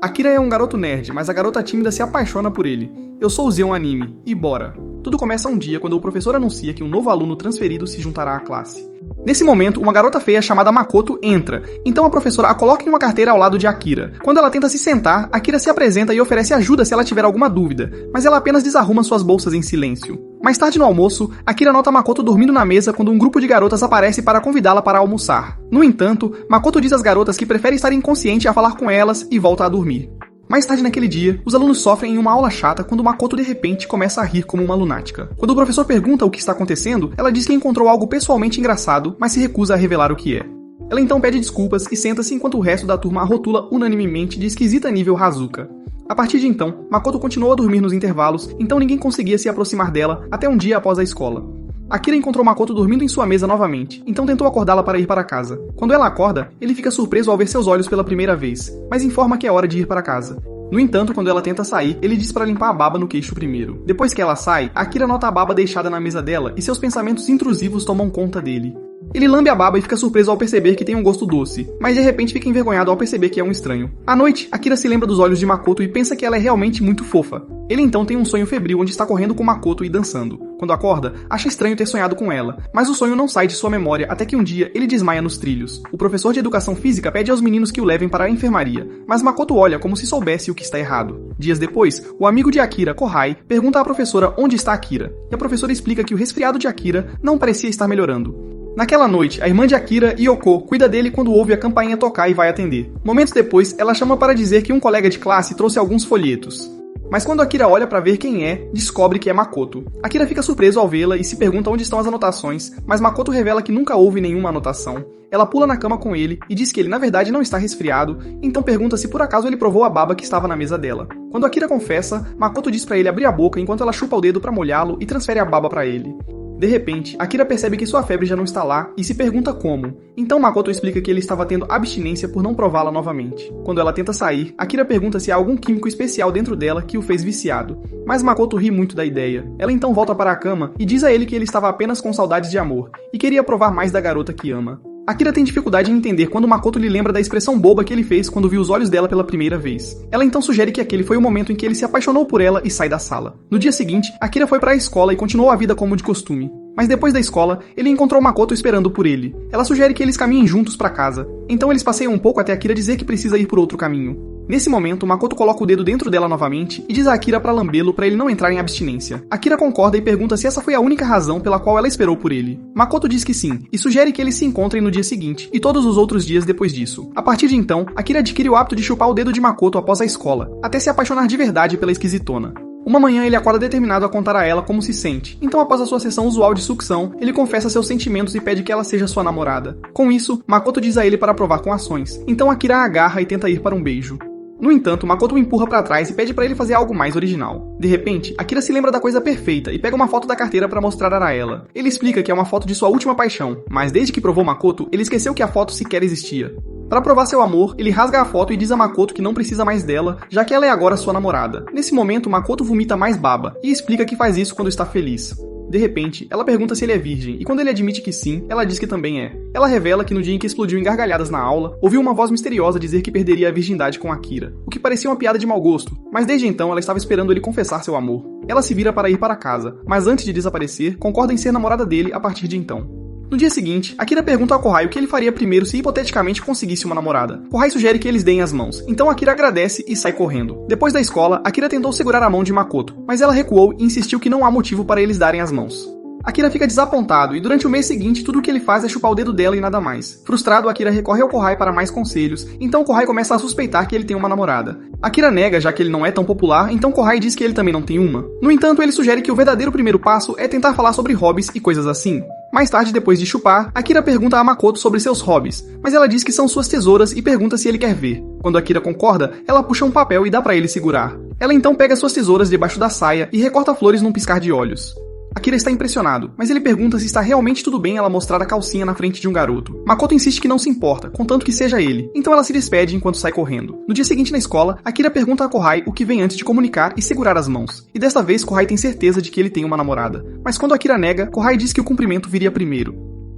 Akira é um garoto nerd, mas a garota tímida se apaixona por ele. Eu sou o Zeon Anime, e bora! Tudo começa um dia quando o professor anuncia que um novo aluno transferido se juntará à classe. Nesse momento, uma garota feia chamada Makoto entra, então a professora a coloca em uma carteira ao lado de Akira. Quando ela tenta se sentar, Akira se apresenta e oferece ajuda se ela tiver alguma dúvida, mas ela apenas desarruma suas bolsas em silêncio. Mais tarde no almoço, Akira nota Makoto dormindo na mesa quando um grupo de garotas aparece para convidá-la para almoçar. No entanto, Makoto diz às garotas que prefere estar inconsciente a falar com elas e volta a dormir. Mais tarde naquele dia, os alunos sofrem em uma aula chata quando Makoto de repente começa a rir como uma lunática. Quando o professor pergunta o que está acontecendo, ela diz que encontrou algo pessoalmente engraçado, mas se recusa a revelar o que é. Ela então pede desculpas e senta-se enquanto o resto da turma a rotula unanimemente de esquisita nível Hazuka. A partir de então, Makoto continuou a dormir nos intervalos, então ninguém conseguia se aproximar dela até um dia após a escola. Akira encontrou Makoto dormindo em sua mesa novamente, então tentou acordá-la para ir para casa. Quando ela acorda, ele fica surpreso ao ver seus olhos pela primeira vez, mas informa que é hora de ir para casa. No entanto, quando ela tenta sair, ele diz para limpar a baba no queixo primeiro. Depois que ela sai, Akira nota a baba deixada na mesa dela e seus pensamentos intrusivos tomam conta dele. Ele lambe a baba e fica surpreso ao perceber que tem um gosto doce, mas de repente fica envergonhado ao perceber que é um estranho. À noite, Akira se lembra dos olhos de Makoto e pensa que ela é realmente muito fofa. Ele então tem um sonho febril onde está correndo com Makoto e dançando. Quando acorda, acha estranho ter sonhado com ela, mas o sonho não sai de sua memória até que um dia ele desmaia nos trilhos. O professor de educação física pede aos meninos que o levem para a enfermaria, mas Makoto olha como se soubesse o que está errado. Dias depois, o amigo de Akira, Kohai, pergunta à professora onde está Akira, e a professora explica que o resfriado de Akira não parecia estar melhorando. Naquela noite, a irmã de Akira, Yoko, cuida dele quando ouve a campainha tocar e vai atender. Momentos depois, ela chama para dizer que um colega de classe trouxe alguns folhetos. Mas quando Akira olha para ver quem é, descobre que é Makoto. Akira fica surpreso ao vê-la e se pergunta onde estão as anotações, mas Makoto revela que nunca houve nenhuma anotação. Ela pula na cama com ele e diz que ele na verdade não está resfriado, então pergunta se por acaso ele provou a baba que estava na mesa dela. Quando Akira confessa, Makoto diz para ele abrir a boca enquanto ela chupa o dedo para molhá-lo e transfere a baba para ele. De repente, Akira percebe que sua febre já não está lá e se pergunta como. Então Makoto explica que ele estava tendo abstinência por não prová-la novamente. Quando ela tenta sair, Akira pergunta se há algum químico especial dentro dela que o fez viciado. Mas Makoto ri muito da ideia. Ela então volta para a cama e diz a ele que ele estava apenas com saudades de amor e queria provar mais da garota que ama. Akira tem dificuldade em entender quando Makoto lhe lembra da expressão boba que ele fez quando viu os olhos dela pela primeira vez. Ela então sugere que aquele foi o momento em que ele se apaixonou por ela e sai da sala. No dia seguinte, Akira foi para a escola e continuou a vida como de costume. Mas depois da escola, ele encontrou Makoto esperando por ele. Ela sugere que eles caminhem juntos para casa. Então eles passeiam um pouco até Akira dizer que precisa ir por outro caminho. Nesse momento, Makoto coloca o dedo dentro dela novamente e diz a Akira para lambê-lo para ele não entrar em abstinência. Akira concorda e pergunta se essa foi a única razão pela qual ela esperou por ele. Makoto diz que sim, e sugere que eles se encontrem no dia seguinte e todos os outros dias depois disso. A partir de então, Akira adquire o hábito de chupar o dedo de Makoto após a escola, até se apaixonar de verdade pela esquisitona. Uma manhã ele acorda determinado a contar a ela como se sente, então após a sua sessão usual de sucção, ele confessa seus sentimentos e pede que ela seja sua namorada. Com isso, Makoto diz a ele para provar com ações, então Akira a agarra e tenta ir para um beijo. No entanto, Makoto o empurra para trás e pede para ele fazer algo mais original. De repente, Akira se lembra da coisa perfeita e pega uma foto da carteira para mostrar a ela. Ele explica que é uma foto de sua última paixão, mas desde que provou Makoto, ele esqueceu que a foto sequer existia. Para provar seu amor, ele rasga a foto e diz a Makoto que não precisa mais dela, já que ela é agora sua namorada. Nesse momento, Makoto vomita mais baba e explica que faz isso quando está feliz. De repente, ela pergunta se ele é virgem, e quando ele admite que sim, ela diz que também é. Ela revela que no dia em que explodiu em gargalhadas na aula, ouviu uma voz misteriosa dizer que perderia a virgindade com Akira, o que parecia uma piada de mau gosto, mas desde então ela estava esperando ele confessar seu amor. Ela se vira para ir para casa, mas antes de desaparecer, concorda em ser namorada dele a partir de então. No dia seguinte, Akira pergunta a Kohai o que ele faria primeiro se hipoteticamente conseguisse uma namorada. Kohai sugere que eles deem as mãos, então Akira agradece e sai correndo. Depois da escola, Akira tentou segurar a mão de Makoto, mas ela recuou e insistiu que não há motivo para eles darem as mãos. Akira fica desapontado e durante o mês seguinte tudo o que ele faz é chupar o dedo dela e nada mais. Frustrado, Akira recorre ao Kohai para mais conselhos, então Kohai começa a suspeitar que ele tem uma namorada. Akira nega, já que ele não é tão popular, então Kohai diz que ele também não tem uma. No entanto, ele sugere que o verdadeiro primeiro passo é tentar falar sobre hobbies e coisas assim. Mais tarde, depois de chupar, Akira pergunta a Makoto sobre seus hobbies, mas ela diz que são suas tesouras e pergunta se ele quer ver. Quando Akira concorda, ela puxa um papel e dá para ele segurar. Ela então pega suas tesouras debaixo da saia e recorta flores num piscar de olhos. Akira está impressionado, mas ele pergunta se está realmente tudo bem ela mostrar a calcinha na frente de um garoto. Makoto insiste que não se importa, contanto que seja ele, então ela se despede enquanto sai correndo. No dia seguinte na escola, Akira pergunta a Kohai o que vem antes de comunicar e segurar as mãos. E desta vez, Kohai tem certeza de que ele tem uma namorada. Mas quando Akira nega, Kohai diz que o cumprimento viria primeiro.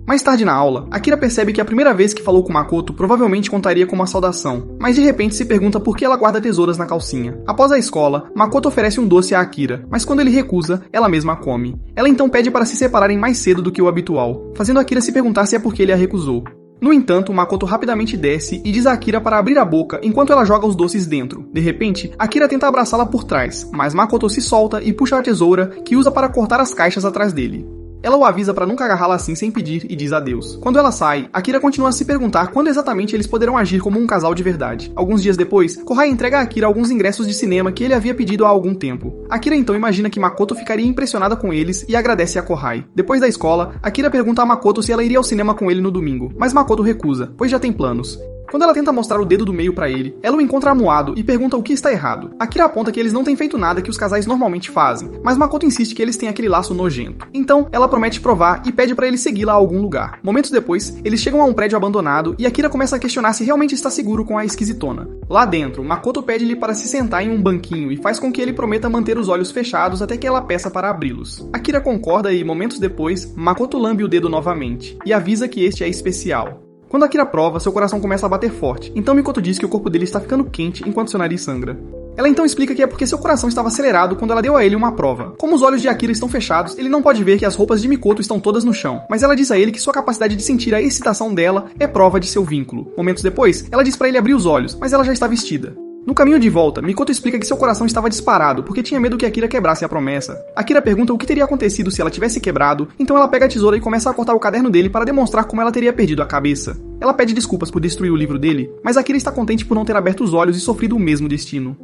Mais tarde na aula, Akira percebe que a primeira vez que falou com Makoto provavelmente contaria com uma saudação, mas de repente se pergunta por que ela guarda tesouras na calcinha. Após a escola, Makoto oferece um doce a Akira, mas quando ele recusa, ela mesma come. Ela então pede para se separarem mais cedo do que o habitual, fazendo Akira se perguntar se é porque ele a recusou. No entanto, Makoto rapidamente desce e diz a Akira para abrir a boca enquanto ela joga os doces dentro. De repente, Akira tenta abraçá-la por trás, mas Makoto se solta e puxa a tesoura que usa para cortar as caixas atrás dele. Ela o avisa para nunca agarrá-la assim sem pedir e diz adeus. Quando ela sai, Akira continua a se perguntar quando exatamente eles poderão agir como um casal de verdade. Alguns dias depois, Kohai entrega a Akira alguns ingressos de cinema que ele havia pedido há algum tempo. Akira então imagina que Makoto ficaria impressionada com eles e agradece a Kohai. Depois da escola, Akira pergunta a Makoto se ela iria ao cinema com ele no domingo, mas Makoto recusa, pois já tem planos. Quando ela tenta mostrar o dedo do meio pra ele, ela o encontra amuado e pergunta o que está errado. Akira aponta que eles não têm feito nada que os casais normalmente fazem, mas Makoto insiste que eles têm aquele laço nojento. Então, ela promete provar e pede pra ele segui-la a algum lugar. Momentos depois, eles chegam a um prédio abandonado e Akira começa a questionar se realmente está seguro com a esquisitona. Lá dentro, Makoto pede-lhe para se sentar em um banquinho e faz com que ele prometa manter os olhos fechados até que ela peça para abri-los. Akira concorda e, momentos depois, Makoto lambe o dedo novamente e avisa que este é especial. Quando Akira prova, seu coração começa a bater forte, então Mikoto diz que o corpo dele está ficando quente enquanto seu nariz sangra. Ela então explica que é porque seu coração estava acelerado quando ela deu a ele uma prova. Como os olhos de Akira estão fechados, ele não pode ver que as roupas de Mikoto estão todas no chão, mas ela diz a ele que sua capacidade de sentir a excitação dela é prova de seu vínculo. Momentos depois, ela diz para ele abrir os olhos, mas ela já está vestida. No caminho de volta, Mikoto explica que seu coração estava disparado porque tinha medo que Akira quebrasse a promessa. Akira pergunta o que teria acontecido se ela tivesse quebrado, então ela pega a tesoura e começa a cortar o caderno dele para demonstrar como ela teria perdido a cabeça. Ela pede desculpas por destruir o livro dele, mas Akira está contente por não ter aberto os olhos e sofrido o mesmo destino.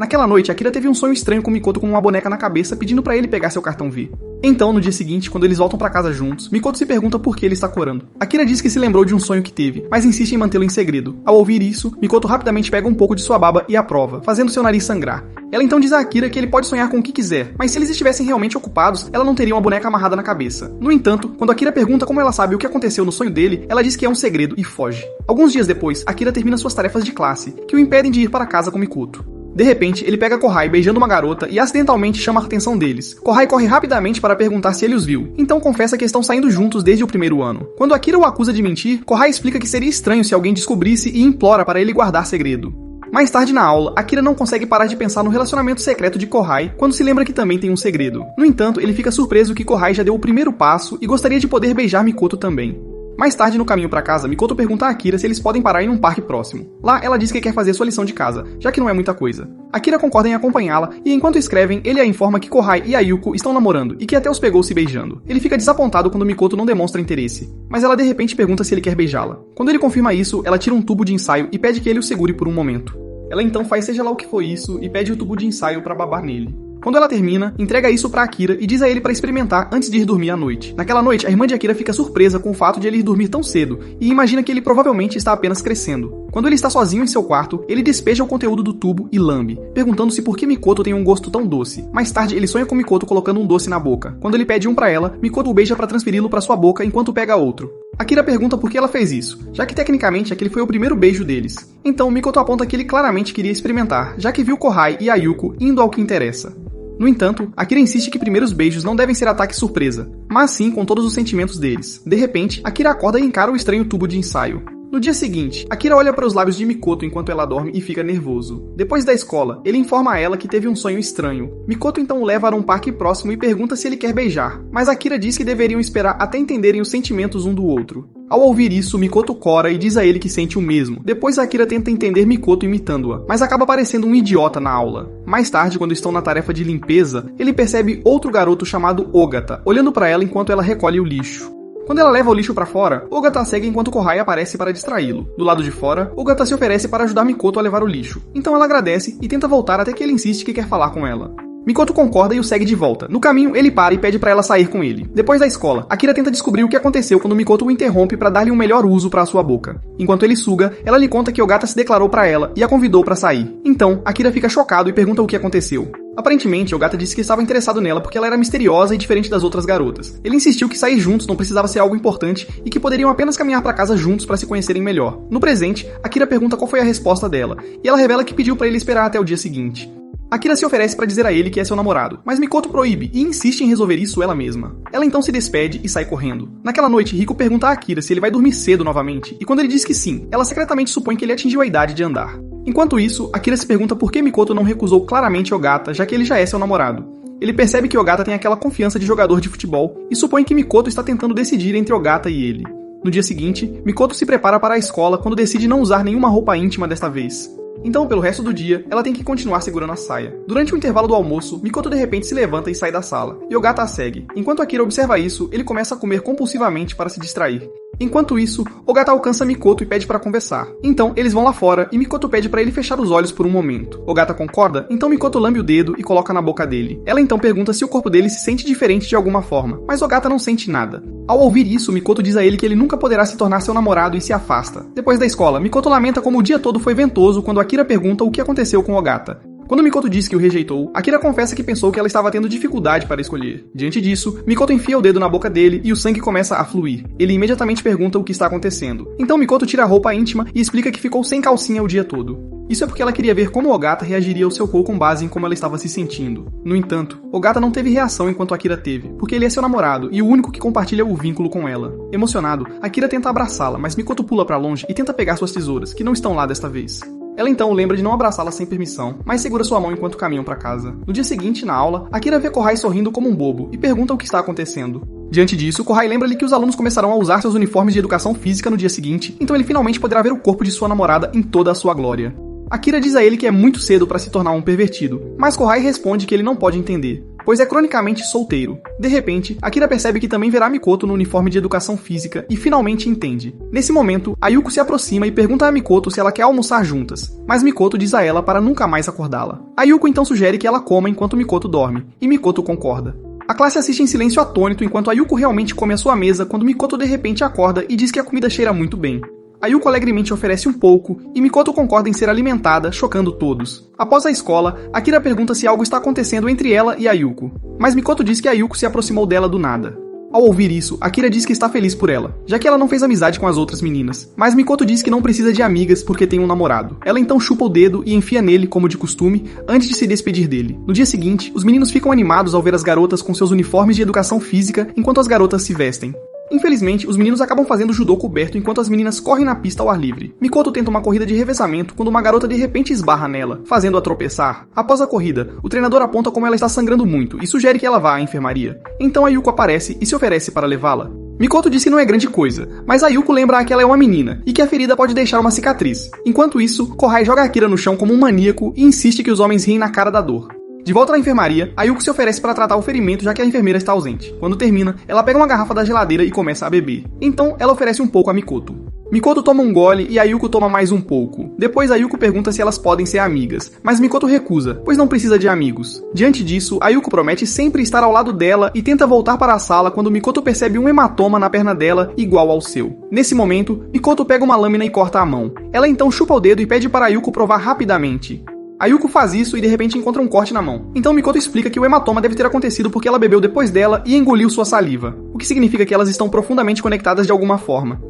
Naquela noite, Akira teve um sonho estranho com Mikoto com uma boneca na cabeça pedindo pra ele pegar seu cartão V. Então, no dia seguinte, quando eles voltam pra casa juntos, Mikoto se pergunta por que ele está corando. Akira diz que se lembrou de um sonho que teve, mas insiste em mantê-lo em segredo. Ao ouvir isso, Mikoto rapidamente pega um pouco de sua baba e aprova, fazendo seu nariz sangrar. Ela então diz a Akira que ele pode sonhar com o que quiser, mas se eles estivessem realmente ocupados, ela não teria uma boneca amarrada na cabeça. No entanto, quando Akira pergunta como ela sabe o que aconteceu no sonho dele, ela diz que é um segredo e foge. Alguns dias depois, Akira termina suas tarefas de classe, que o impedem de ir para casa com Mikoto. De repente, ele pega Kohai beijando uma garota e acidentalmente chama a atenção deles. Kohai corre rapidamente para perguntar se ele os viu, então confessa que estão saindo juntos desde o primeiro ano. Quando Akira o acusa de mentir, Kohai explica que seria estranho se alguém descobrisse e implora para ele guardar segredo. Mais tarde na aula, Akira não consegue parar de pensar no relacionamento secreto de Kohai quando se lembra que também tem um segredo. No entanto, ele fica surpreso que Kohai já deu o primeiro passo e gostaria de poder beijar Mikoto também. Mais tarde, no caminho pra casa, Mikoto pergunta a Akira se eles podem parar em um parque próximo. Lá, ela diz que quer fazer sua lição de casa, já que não é muita coisa. Akira concorda em acompanhá-la, e enquanto escrevem, ele a informa que Kohai e Ayuko estão namorando, e que até os pegou se beijando. Ele fica desapontado quando Mikoto não demonstra interesse, mas ela de repente pergunta se ele quer beijá-la. Quando ele confirma isso, ela tira um tubo de ensaio e pede que ele o segure por um momento. Ela então faz seja lá o que for isso, e pede o tubo de ensaio pra babar nele. Quando ela termina, entrega isso pra Akira e diz a ele para experimentar antes de ir dormir à noite. Naquela noite, a irmã de Akira fica surpresa com o fato de ele ir dormir tão cedo e imagina que ele provavelmente está apenas crescendo. Quando ele está sozinho em seu quarto, ele despeja o conteúdo do tubo e lambe, perguntando-se por que Mikoto tem um gosto tão doce. Mais tarde, ele sonha com Mikoto colocando um doce na boca. Quando ele pede um pra ela, Mikoto o beija para transferi-lo pra sua boca enquanto pega outro. Akira pergunta por que ela fez isso, já que tecnicamente aquele foi o primeiro beijo deles. Então, Mikoto aponta que ele claramente queria experimentar, já que viu Kohai e Ayuko indo ao que interessa. No entanto, Akira insiste que primeiros beijos não devem ser ataque surpresa, mas sim com todos os sentimentos deles. De repente, Akira acorda e encara o estranho tubo de ensaio. No dia seguinte, Akira olha para os lábios de Mikoto enquanto ela dorme e fica nervoso. Depois da escola, ele informa a ela que teve um sonho estranho. Mikoto então o leva a um parque próximo e pergunta se ele quer beijar, mas Akira diz que deveriam esperar até entenderem os sentimentos um do outro. Ao ouvir isso, Mikoto cora e diz a ele que sente o mesmo. Depois Akira tenta entender Mikoto imitando-a, mas acaba parecendo um idiota na aula. Mais tarde, quando estão na tarefa de limpeza, ele percebe outro garoto chamado Ogata, olhando para ela enquanto ela recolhe o lixo. Quando ela leva o lixo pra fora, Ogata segue enquanto Kohai aparece para distraí-lo. Do lado de fora, Ogata se oferece para ajudar Mikoto a levar o lixo. Então ela agradece e tenta voltar até que ele insiste que quer falar com ela. Mikoto concorda e o segue de volta. No caminho, ele para e pede pra ela sair com ele. Depois da escola, Akira tenta descobrir o que aconteceu quando Mikoto o interrompe pra dar-lhe um melhor uso pra sua boca. Enquanto ele suga, ela lhe conta que Ogata se declarou pra ela e a convidou pra sair. Então, Akira fica chocado e pergunta o que aconteceu. Aparentemente, Ogata disse que estava interessado nela porque ela era misteriosa e diferente das outras garotas. Ele insistiu que sair juntos não precisava ser algo importante e que poderiam apenas caminhar pra casa juntos pra se conhecerem melhor. No presente, Akira pergunta qual foi a resposta dela, e ela revela que pediu pra ele esperar até o dia seguinte. Akira se oferece para dizer a ele que é seu namorado, mas Mikoto proíbe e insiste em resolver isso ela mesma. Ela então se despede e sai correndo. Naquela noite, Riko pergunta a Akira se ele vai dormir cedo novamente, e quando ele diz que sim, ela secretamente supõe que ele atingiu a idade de andar. Enquanto isso, Akira se pergunta por que Mikoto não recusou claramente Ogata, já que ele já é seu namorado. Ele percebe que Ogata tem aquela confiança de jogador de futebol e supõe que Mikoto está tentando decidir entre Ogata e ele. No dia seguinte, Mikoto se prepara para a escola quando decide não usar nenhuma roupa íntima desta vez. Então, pelo resto do dia, ela tem que continuar segurando a saia. Durante o intervalo do almoço, Mikoto de repente se levanta e sai da sala, e Ogata a segue. Enquanto Akira observa isso, ele começa a comer compulsivamente para se distrair. Enquanto isso, Ogata alcança Mikoto e pede para conversar. Então, eles vão lá fora e Mikoto pede para ele fechar os olhos por um momento. Ogata concorda, então Mikoto lambe o dedo e coloca na boca dele. Ela então pergunta se o corpo dele se sente diferente de alguma forma, mas Ogata não sente nada. Ao ouvir isso, Mikoto diz a ele que ele nunca poderá se tornar seu namorado e se afasta. Depois da escola, Mikoto lamenta como o dia todo foi ventoso quando Akira pergunta o que aconteceu com Ogata. Quando Mikoto diz que o rejeitou, Akira confessa que pensou que ela estava tendo dificuldade para escolher. Diante disso, Mikoto enfia o dedo na boca dele e o sangue começa a fluir. Ele imediatamente pergunta o que está acontecendo. Então Mikoto tira a roupa íntima e explica que ficou sem calcinha o dia todo. Isso é porque ela queria ver como Ogata reagiria ao seu corpo com base em como ela estava se sentindo. No entanto, Ogata não teve reação enquanto Akira teve, porque ele é seu namorado e o único que compartilha o vínculo com ela. Emocionado, Akira tenta abraçá-la, mas Mikoto pula para longe e tenta pegar suas tesouras, que não estão lá desta vez. Ela então lembra de não abraçá-la sem permissão, mas segura sua mão enquanto caminham para casa. No dia seguinte, na aula, Akira vê Kohai sorrindo como um bobo e pergunta o que está acontecendo. Diante disso, Kohai lembra-lhe que os alunos começarão a usar seus uniformes de educação física no dia seguinte, então ele finalmente poderá ver o corpo de sua namorada em toda a sua glória. Akira diz a ele que é muito cedo para se tornar um pervertido, mas Kohai responde que ele não pode entender, pois é cronicamente solteiro. De repente, Akira percebe que também verá Mikoto no uniforme de educação física e finalmente entende. Nesse momento, Ayuko se aproxima e pergunta a Mikoto se ela quer almoçar juntas, mas Mikoto diz a ela para nunca mais acordá-la. Ayuko então sugere que ela coma enquanto Mikoto dorme, e Mikoto concorda. A classe assiste em silêncio atônito enquanto Ayuko realmente come a sua mesa quando Mikoto de repente acorda e diz que a comida cheira muito bem. Ayuko alegremente oferece um pouco, e Mikoto concorda em ser alimentada, chocando todos. Após a escola, Akira pergunta se algo está acontecendo entre ela e Ayuko, mas Mikoto diz que Ayuko se aproximou dela do nada. Ao ouvir isso, Akira diz que está feliz por ela, já que ela não fez amizade com as outras meninas, mas Mikoto diz que não precisa de amigas porque tem um namorado. Ela então chupa o dedo e enfia nele, como de costume, antes de se despedir dele. No dia seguinte, os meninos ficam animados ao ver as garotas com seus uniformes de educação física enquanto as garotas se vestem. Infelizmente, os meninos acabam fazendo judô coberto enquanto as meninas correm na pista ao ar livre. Mikoto tenta uma corrida de revezamento quando uma garota de repente esbarra nela, fazendo-a tropeçar. Após a corrida, o treinador aponta como ela está sangrando muito e sugere que ela vá à enfermaria. Então Ayuko aparece e se oferece para levá-la. Mikoto diz que não é grande coisa, mas Ayuko lembra que ela é uma menina e que a ferida pode deixar uma cicatriz. Enquanto isso, Kohai joga Akira no chão como um maníaco e insiste que os homens riem na cara da dor. De volta na enfermaria, Ayuko se oferece para tratar o ferimento já que a enfermeira está ausente. Quando termina, ela pega uma garrafa da geladeira e começa a beber. Então, ela oferece um pouco a Mikoto. Mikoto toma um gole e Ayuko toma mais um pouco. Depois, Ayuko pergunta se elas podem ser amigas, mas Mikoto recusa, pois não precisa de amigos. Diante disso, Ayuko promete sempre estar ao lado dela e tenta voltar para a sala quando Mikoto percebe um hematoma na perna dela igual ao seu. Nesse momento, Mikoto pega uma lâmina e corta a mão. Ela então chupa o dedo e pede para Ayuko provar rapidamente. Ayuko faz isso e de repente encontra um corte na mão. Então Mikoto explica que o hematoma deve ter acontecido porque ela bebeu depois dela e engoliu sua saliva, o que significa que elas estão profundamente conectadas de alguma forma.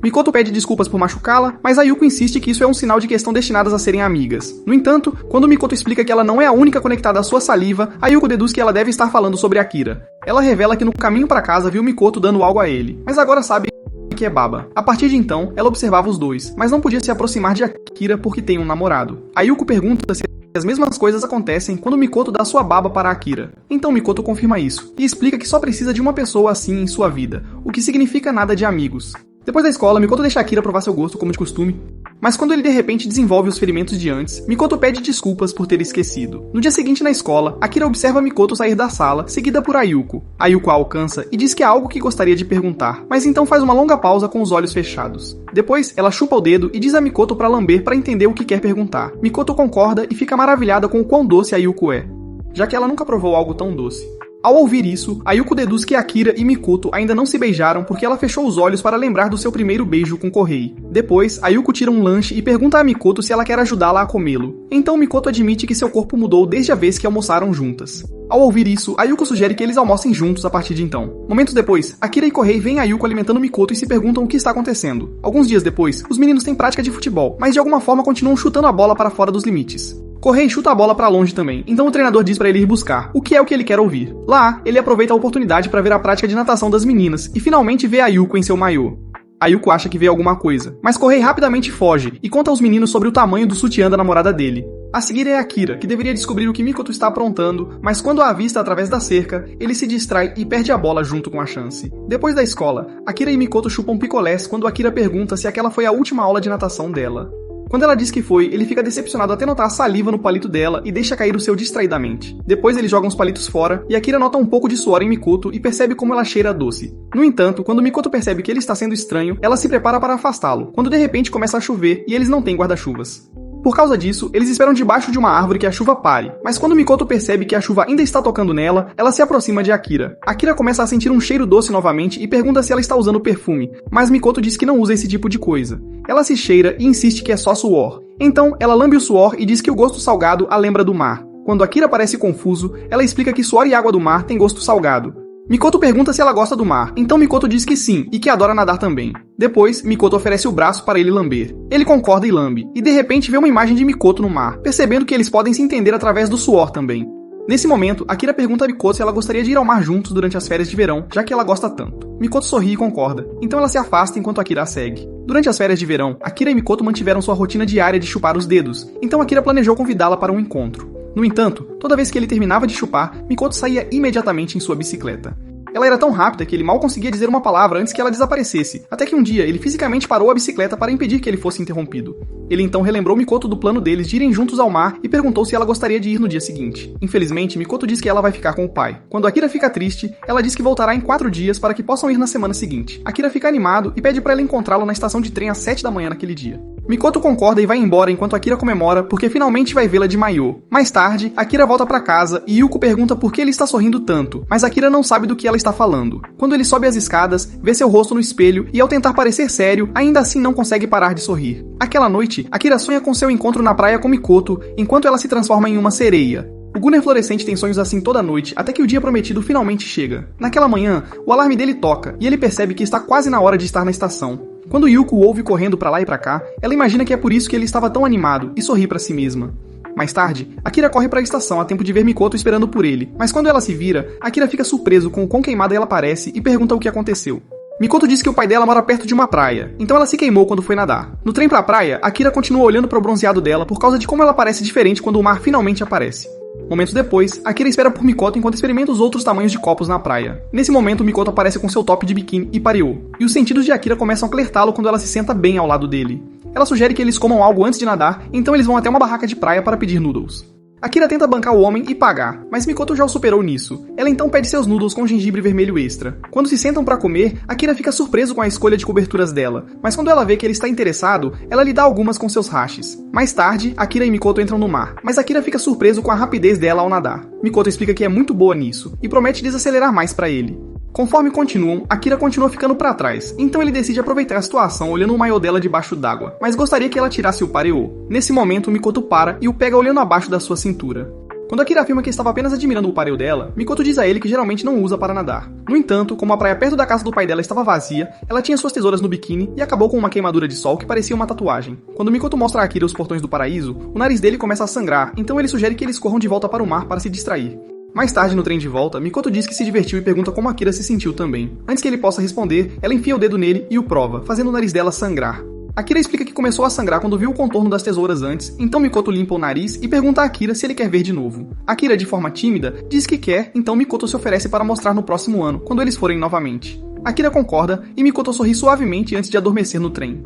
Mikoto pede desculpas por machucá-la, mas Ayuko insiste que isso é um sinal de que estão destinadas a serem amigas. No entanto, quando Mikoto explica que ela não é a única conectada à sua saliva, Ayuko deduz que ela deve estar falando sobre Akira. Ela revela que no caminho para casa viu Mikoto dando algo a ele, mas agora sabe que é baba. A partir de então, ela observava os dois, mas não podia se aproximar de Akira porque tem um namorado. Ayuko pergunta se as mesmas coisas acontecem quando Mikoto dá sua baba para Akira. Então Mikoto confirma isso, e explica que só precisa de uma pessoa assim em sua vida, o que significa nada de amigos. Depois da escola, Mikoto deixa Akira provar seu gosto como de costume, mas quando ele de repente desenvolve os ferimentos de antes, Mikoto pede desculpas por ter esquecido. No dia seguinte na escola, Akira observa Mikoto sair da sala, seguida por Ayuko. Ayuko a alcança e diz que há algo que gostaria de perguntar, mas então faz uma longa pausa com os olhos fechados. Depois, ela chupa o dedo e diz a Mikoto para lamber para entender o que quer perguntar. Mikoto concorda e fica maravilhada com o quão doce Ayuko é, já que ela nunca provou algo tão doce. Ao ouvir isso, Ayuko deduz que Akira e Mikoto ainda não se beijaram porque ela fechou os olhos para lembrar do seu primeiro beijo com Kohei. Depois, Ayuko tira um lanche e pergunta a Mikoto se ela quer ajudá-la a comê-lo. Então Mikoto admite que seu corpo mudou desde a vez que almoçaram juntas. Ao ouvir isso, Ayuko sugere que eles almocem juntos a partir de então. Momentos depois, Akira e Kohei veem Ayuko alimentando Mikoto e se perguntam o que está acontecendo. Alguns dias depois, os meninos têm prática de futebol, mas de alguma forma continuam chutando a bola para fora dos limites. Kohei chuta a bola pra longe também, então o treinador diz pra ele ir buscar, o que é o que ele quer ouvir. Lá, ele aproveita a oportunidade pra ver a prática de natação das meninas e finalmente vê a Yuko em seu maiô. A Yuko acha que vê alguma coisa, mas Kohei rapidamente foge e conta aos meninos sobre o tamanho do sutiã da namorada dele. A seguir é Akira, que deveria descobrir o que Mikoto está aprontando, mas quando a avista através da cerca, ele se distrai e perde a bola junto com a chance. Depois da escola, Akira e Mikoto chupam picolés quando Akira pergunta se aquela foi a última aula de natação dela. Quando ela diz que foi, ele fica decepcionado até notar a saliva no palito dela e deixa cair o seu distraidamente. Depois ele joga uns palitos fora e Akira nota um pouco de suor em Mikoto e percebe como ela cheira doce. No entanto, quando Mikoto percebe que ele está sendo estranho, ela se prepara para afastá-lo, quando de repente começa a chover e eles não têm guarda-chuvas. Por causa disso, eles esperam debaixo de uma árvore que a chuva pare, mas quando Mikoto percebe que a chuva ainda está tocando nela, ela se aproxima de Akira. Akira começa a sentir um cheiro doce novamente e pergunta se ela está usando perfume, mas Mikoto diz que não usa esse tipo de coisa. Ela se cheira e insiste que é só suor. Então, ela lambe o suor e diz que o gosto salgado a lembra do mar. Quando Akira parece confuso, ela explica que suor e água do mar têm gosto salgado. Mikoto pergunta se ela gosta do mar, então Mikoto diz que sim, e que adora nadar também. Depois, Mikoto oferece o braço para ele lamber. Ele concorda e lambe, e de repente vê uma imagem de Mikoto no mar, percebendo que eles podem se entender através do suor também. Nesse momento, Akira pergunta a Mikoto se ela gostaria de ir ao mar juntos durante as férias de verão, já que ela gosta tanto. Mikoto sorri e concorda, então ela se afasta enquanto Akira a segue. Durante as férias de verão, Akira e Mikoto mantiveram sua rotina diária de chupar os dedos, então Akira planejou convidá-la para um encontro. No entanto, toda vez que ele terminava de chupar, Mikoto saía imediatamente em sua bicicleta. Ela era tão rápida que ele mal conseguia dizer uma palavra antes que ela desaparecesse, até que um dia ele fisicamente parou a bicicleta para impedir que ele fosse interrompido. Ele então relembrou Mikoto do plano deles de irem juntos ao mar e perguntou se ela gostaria de ir no dia seguinte. Infelizmente, Mikoto diz que ela vai ficar com o pai. Quando Akira fica triste, ela diz que voltará em 4 dias para que possam ir na semana seguinte. Akira fica animado e pede para ela encontrá-lo na estação de trem às 7 da manhã naquele dia. Mikoto concorda e vai embora enquanto Akira comemora porque finalmente vai vê-la de maiô. Mais tarde, Akira volta para casa e Yuko pergunta por que ele está sorrindo tanto, mas Akira não sabe do que ela está falando. Quando ele sobe as escadas, vê seu rosto no espelho e ao tentar parecer sério, ainda assim não consegue parar de sorrir. Aquela noite, Akira sonha com seu encontro na praia com Mikoto, enquanto ela se transforma em uma sereia. O Gunner Florescente tem sonhos assim toda noite, até que o dia prometido finalmente chega. Naquela manhã, o alarme dele toca, e ele percebe que está quase na hora de estar na estação. Quando Yuko o ouve correndo pra lá e pra cá, ela imagina que é por isso que ele estava tão animado, e sorri pra si mesma. Mais tarde, Akira corre para a estação a tempo de ver Mikoto esperando por ele, mas quando ela se vira, Akira fica surpreso com o quão queimada ela parece e pergunta o que aconteceu. Mikoto diz que o pai dela mora perto de uma praia, então ela se queimou quando foi nadar. No trem pra praia, Akira continua olhando para o bronzeado dela por causa de como ela parece diferente quando o mar finalmente aparece. Momentos depois, Akira espera por Mikoto enquanto experimenta os outros tamanhos de copos na praia. Nesse momento, Mikoto aparece com seu top de biquíni e pareou, e os sentidos de Akira começam a alertá-lo quando ela se senta bem ao lado dele. Ela sugere que eles comam algo antes de nadar, então eles vão até uma barraca de praia para pedir noodles. Akira tenta bancar o homem e pagar, mas Mikoto já o superou nisso. Ela então pede seus noodles com gengibre vermelho extra. Quando se sentam para comer, Akira fica surpreso com a escolha de coberturas dela, mas quando ela vê que ele está interessado, ela lhe dá algumas com seus hashes. Mais tarde, Akira e Mikoto entram no mar, mas Akira fica surpreso com a rapidez dela ao nadar. Mikoto explica que é muito boa nisso, e promete desacelerar mais para ele. Conforme continuam, Akira continua ficando pra trás, então ele decide aproveitar a situação olhando o maiô dela debaixo d'água, mas gostaria que ela tirasse o pareô. Nesse momento, Mikoto para e o pega olhando abaixo da sua cintura. Quando Akira afirma que estava apenas admirando o pareô dela, Mikoto diz a ele que geralmente não usa para nadar. No entanto, como a praia perto da casa do pai dela estava vazia, ela tinha suas tesouras no biquíni e acabou com uma queimadura de sol que parecia uma tatuagem. Quando Mikoto mostra a Akira os portões do paraíso, o nariz dele começa a sangrar, então ele sugere que eles corram de volta para o mar para se distrair. Mais tarde, no trem de volta, Mikoto diz que se divertiu e pergunta como Akira se sentiu também. Antes que ele possa responder, ela enfia o dedo nele e o prova, fazendo o nariz dela sangrar. Akira explica que começou a sangrar quando viu o contorno das tesouras antes, então Mikoto limpa o nariz e pergunta a Akira se ele quer ver de novo. Akira, de forma tímida, diz que quer, então Mikoto se oferece para mostrar no próximo ano, quando eles forem novamente. Akira concorda e Mikoto sorri suavemente antes de adormecer no trem.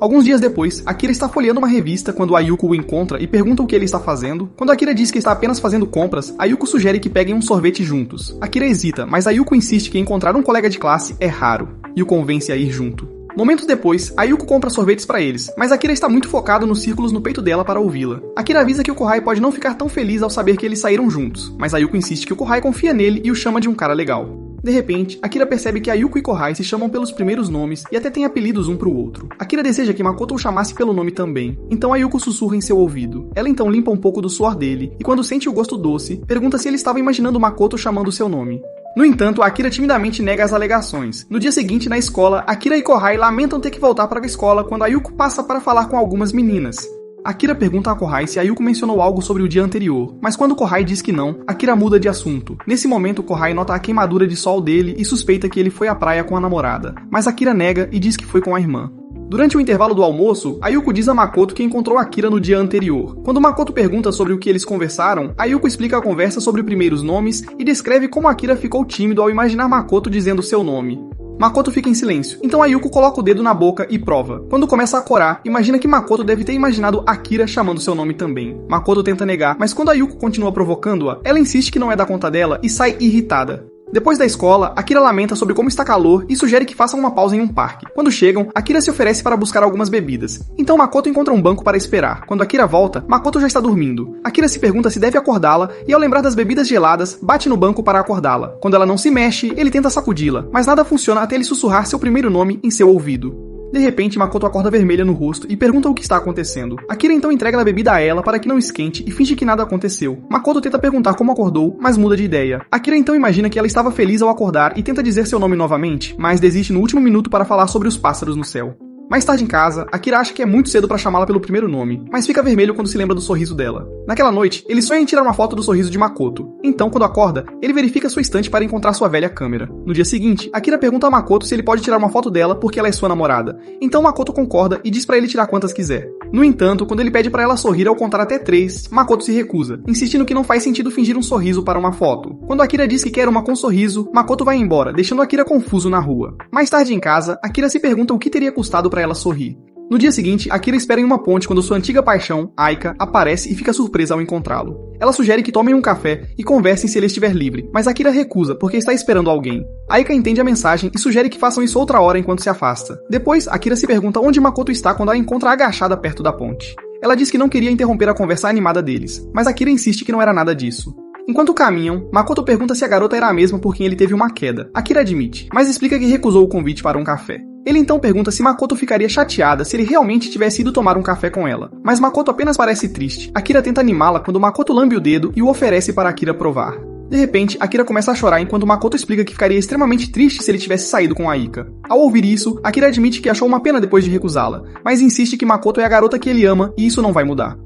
Alguns dias depois, Akira está folheando uma revista quando a Yuko o encontra e pergunta o que ele está fazendo. Quando Akira diz que está apenas fazendo compras, a Yuko sugere que peguem um sorvete juntos. Akira hesita, mas a Yuko insiste que encontrar um colega de classe é raro, e o convence a ir junto. Momentos depois, a Yuko compra sorvetes para eles, mas Akira está muito focado nos círculos no peito dela para ouvi-la. Akira avisa que o Kohai pode não ficar tão feliz ao saber que eles saíram juntos, mas a Yuko insiste que o Kohai confia nele e o chama de um cara legal. De repente, Akira percebe que a Yuko e Kohai se chamam pelos primeiros nomes e até têm apelidos um pro outro. Akira deseja que Makoto o chamasse pelo nome também, então a Yuko sussurra em seu ouvido. Ela então limpa um pouco do suor dele, e quando sente o gosto doce, pergunta se ele estava imaginando Makoto chamando seu nome. No entanto, Akira timidamente nega as alegações. No dia seguinte, na escola, Akira e Kohai lamentam ter que voltar para a escola quando a Yuko passa para falar com algumas meninas. Akira pergunta a Kohai se Ayuko mencionou algo sobre o dia anterior, mas quando Kohai diz que não, Akira muda de assunto. Nesse momento, Kohai nota a queimadura de sol dele e suspeita que ele foi à praia com a namorada, mas Akira nega e diz que foi com a irmã. Durante o intervalo do almoço, Ayuko diz a Makoto que encontrou Akira no dia anterior. Quando Makoto pergunta sobre o que eles conversaram, Ayuko explica a conversa sobre primeiros nomes e descreve como Akira ficou tímido ao imaginar Makoto dizendo seu nome. Makoto fica em silêncio, então Ayuko coloca o dedo na boca e prova. Quando começa a corar, imagina que Makoto deve ter imaginado Akira chamando seu nome também. Makoto tenta negar, mas quando Ayuko continua provocando-a, ela insiste que não é da conta dela e sai irritada. Depois da escola, Akira lamenta sobre como está calor e sugere que façam uma pausa em um parque. Quando chegam, Akira se oferece para buscar algumas bebidas. Então Makoto encontra um banco para esperar. Quando Akira volta, Makoto já está dormindo. Akira se pergunta se deve acordá-la e, ao lembrar das bebidas geladas, bate no banco para acordá-la. Quando ela não se mexe, ele tenta sacudi-la, mas nada funciona até ele sussurrar seu primeiro nome em seu ouvido. De repente, Makoto acorda vermelha no rosto e pergunta o que está acontecendo. Akira então entrega a bebida a ela para que não esquente e finge que nada aconteceu. Makoto tenta perguntar como acordou, mas muda de ideia. Akira então imagina que ela estava feliz ao acordar e tenta dizer seu nome novamente, mas desiste no último minuto para falar sobre os pássaros no céu. Mais tarde em casa, Akira acha que é muito cedo para chamá-la pelo primeiro nome, mas fica vermelho quando se lembra do sorriso dela. Naquela noite, ele sonha em tirar uma foto do sorriso de Makoto. Então, quando acorda, ele verifica sua estante para encontrar sua velha câmera. No dia seguinte, Akira pergunta a Makoto se ele pode tirar uma foto dela porque ela é sua namorada. Então Makoto concorda e diz para ele tirar quantas quiser. No entanto, quando ele pede para ela sorrir ao contar até 3, Makoto se recusa, insistindo que não faz sentido fingir um sorriso para uma foto. Quando Akira diz que quer uma com sorriso, Makoto vai embora, deixando Akira confuso na rua. Mais tarde em casa, Akira se pergunta o que teria custado para ela sorrir. No dia seguinte, Akira espera em uma ponte quando sua antiga paixão, Aika, aparece e fica surpresa ao encontrá-lo. Ela sugere que tomem um café e conversem se ele estiver livre, mas Akira recusa porque está esperando alguém. Aika entende a mensagem e sugere que façam isso outra hora enquanto se afasta. Depois, Akira se pergunta onde Makoto está quando a encontra agachada perto da ponte. Ela diz que não queria interromper a conversa animada deles, mas Akira insiste que não era nada disso. Enquanto caminham, Makoto pergunta se a garota era a mesma por quem ele teve uma queda. Akira admite, mas explica que recusou o convite para um café. Ele então pergunta se Makoto ficaria chateada se ele realmente tivesse ido tomar um café com ela, mas Makoto apenas parece triste. Akira tenta animá-la quando Makoto lambe o dedo e o oferece para Akira provar. De repente, Akira começa a chorar enquanto Makoto explica que ficaria extremamente triste se ele tivesse saído com Aika. Ao ouvir isso, Akira admite que achou uma pena depois de recusá-la, mas insiste que Makoto é a garota que ele ama e isso não vai mudar.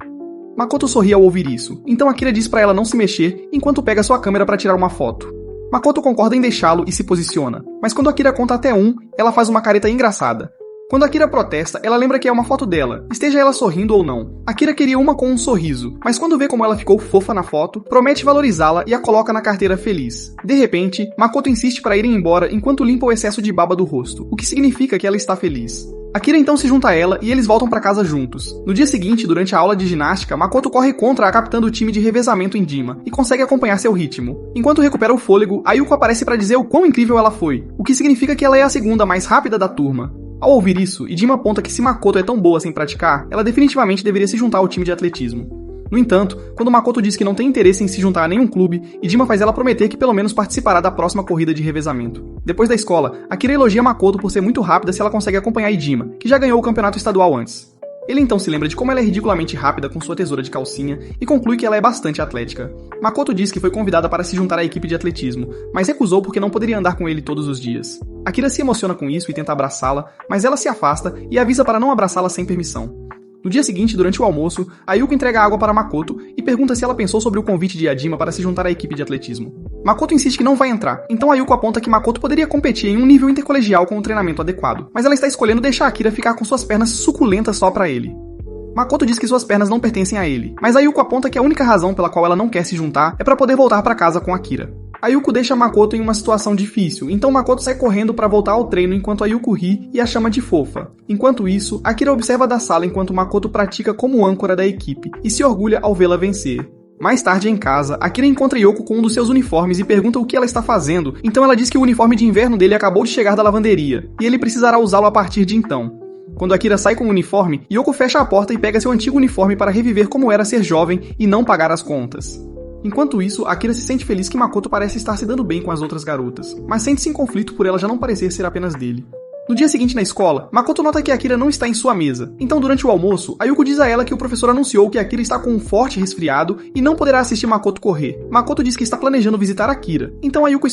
Makoto sorri ao ouvir isso, então Akira diz para ela não se mexer enquanto pega sua câmera para tirar uma foto. Makoto concorda em deixá-lo e se posiciona, mas quando Akira conta até 1, ela faz uma careta engraçada. Quando Akira protesta, ela lembra que é uma foto dela, esteja ela sorrindo ou não. Akira queria uma com um sorriso, mas quando vê como ela ficou fofa na foto, promete valorizá-la e a coloca na carteira feliz. De repente, Makoto insiste para irem embora enquanto limpa o excesso de baba do rosto, o que significa que ela está feliz. Akira então se junta a ela e eles voltam para casa juntos. No dia seguinte, durante a aula de ginástica, Makoto corre contra a capitã do time de revezamento em Dima e consegue acompanhar seu ritmo. Enquanto recupera o fôlego, Ayuko aparece para dizer o quão incrível ela foi, o que significa que ela é a segunda mais rápida da turma. Ao ouvir isso, Dima aponta que se Makoto é tão boa sem praticar, ela definitivamente deveria se juntar ao time de atletismo. No entanto, quando Makoto diz que não tem interesse em se juntar a nenhum clube, Dima faz ela prometer que pelo menos participará da próxima corrida de revezamento. Depois da escola, Akira elogia Makoto por ser muito rápida se ela consegue acompanhar Dima, que já ganhou o campeonato estadual antes. Ele então se lembra de como ela é ridiculamente rápida com sua tesoura de calcinha e conclui que ela é bastante atlética. Makoto diz que foi convidada para se juntar à equipe de atletismo, mas recusou porque não poderia andar com ele todos os dias. Akira se emociona com isso e tenta abraçá-la, mas ela se afasta e avisa para não abraçá-la sem permissão. No dia seguinte, durante o almoço, Ayuko entrega água para Makoto e pergunta se ela pensou sobre o convite de Yadima para se juntar à equipe de atletismo. Makoto insiste que não vai entrar, então Ayuko aponta que Makoto poderia competir em um nível intercolegial com um treinamento adequado, mas ela está escolhendo deixar Akira ficar com suas pernas suculentas só para ele. Makoto diz que suas pernas não pertencem a ele, mas Ayuko aponta que a única razão pela qual ela não quer se juntar é para poder voltar para casa com Akira. Ayuko deixa Makoto em uma situação difícil, então Makoto sai correndo para voltar ao treino enquanto Ayuko ri e a chama de fofa. Enquanto isso, Akira observa da sala enquanto Makoto pratica como âncora da equipe e se orgulha ao vê-la vencer. Mais tarde em casa, Akira encontra Yoko com um dos seus uniformes e pergunta o que ela está fazendo, então ela diz que o uniforme de inverno dele acabou de chegar da lavanderia, e ele precisará usá-lo a partir de então. Quando Akira sai com o uniforme, Yoko fecha a porta e pega seu antigo uniforme para reviver como era ser jovem e não pagar as contas. Enquanto isso, Akira se sente feliz que Makoto parece estar se dando bem com as outras garotas, mas sente-se em conflito por ela já não parecer ser apenas dele. No dia seguinte na escola, Makoto nota que Akira não está em sua mesa, então durante o almoço, Ayuko diz a ela que o professor anunciou que Akira está com um forte resfriado e não poderá assistir Makoto correr. Makoto diz que está planejando visitar Akira, então Ayuko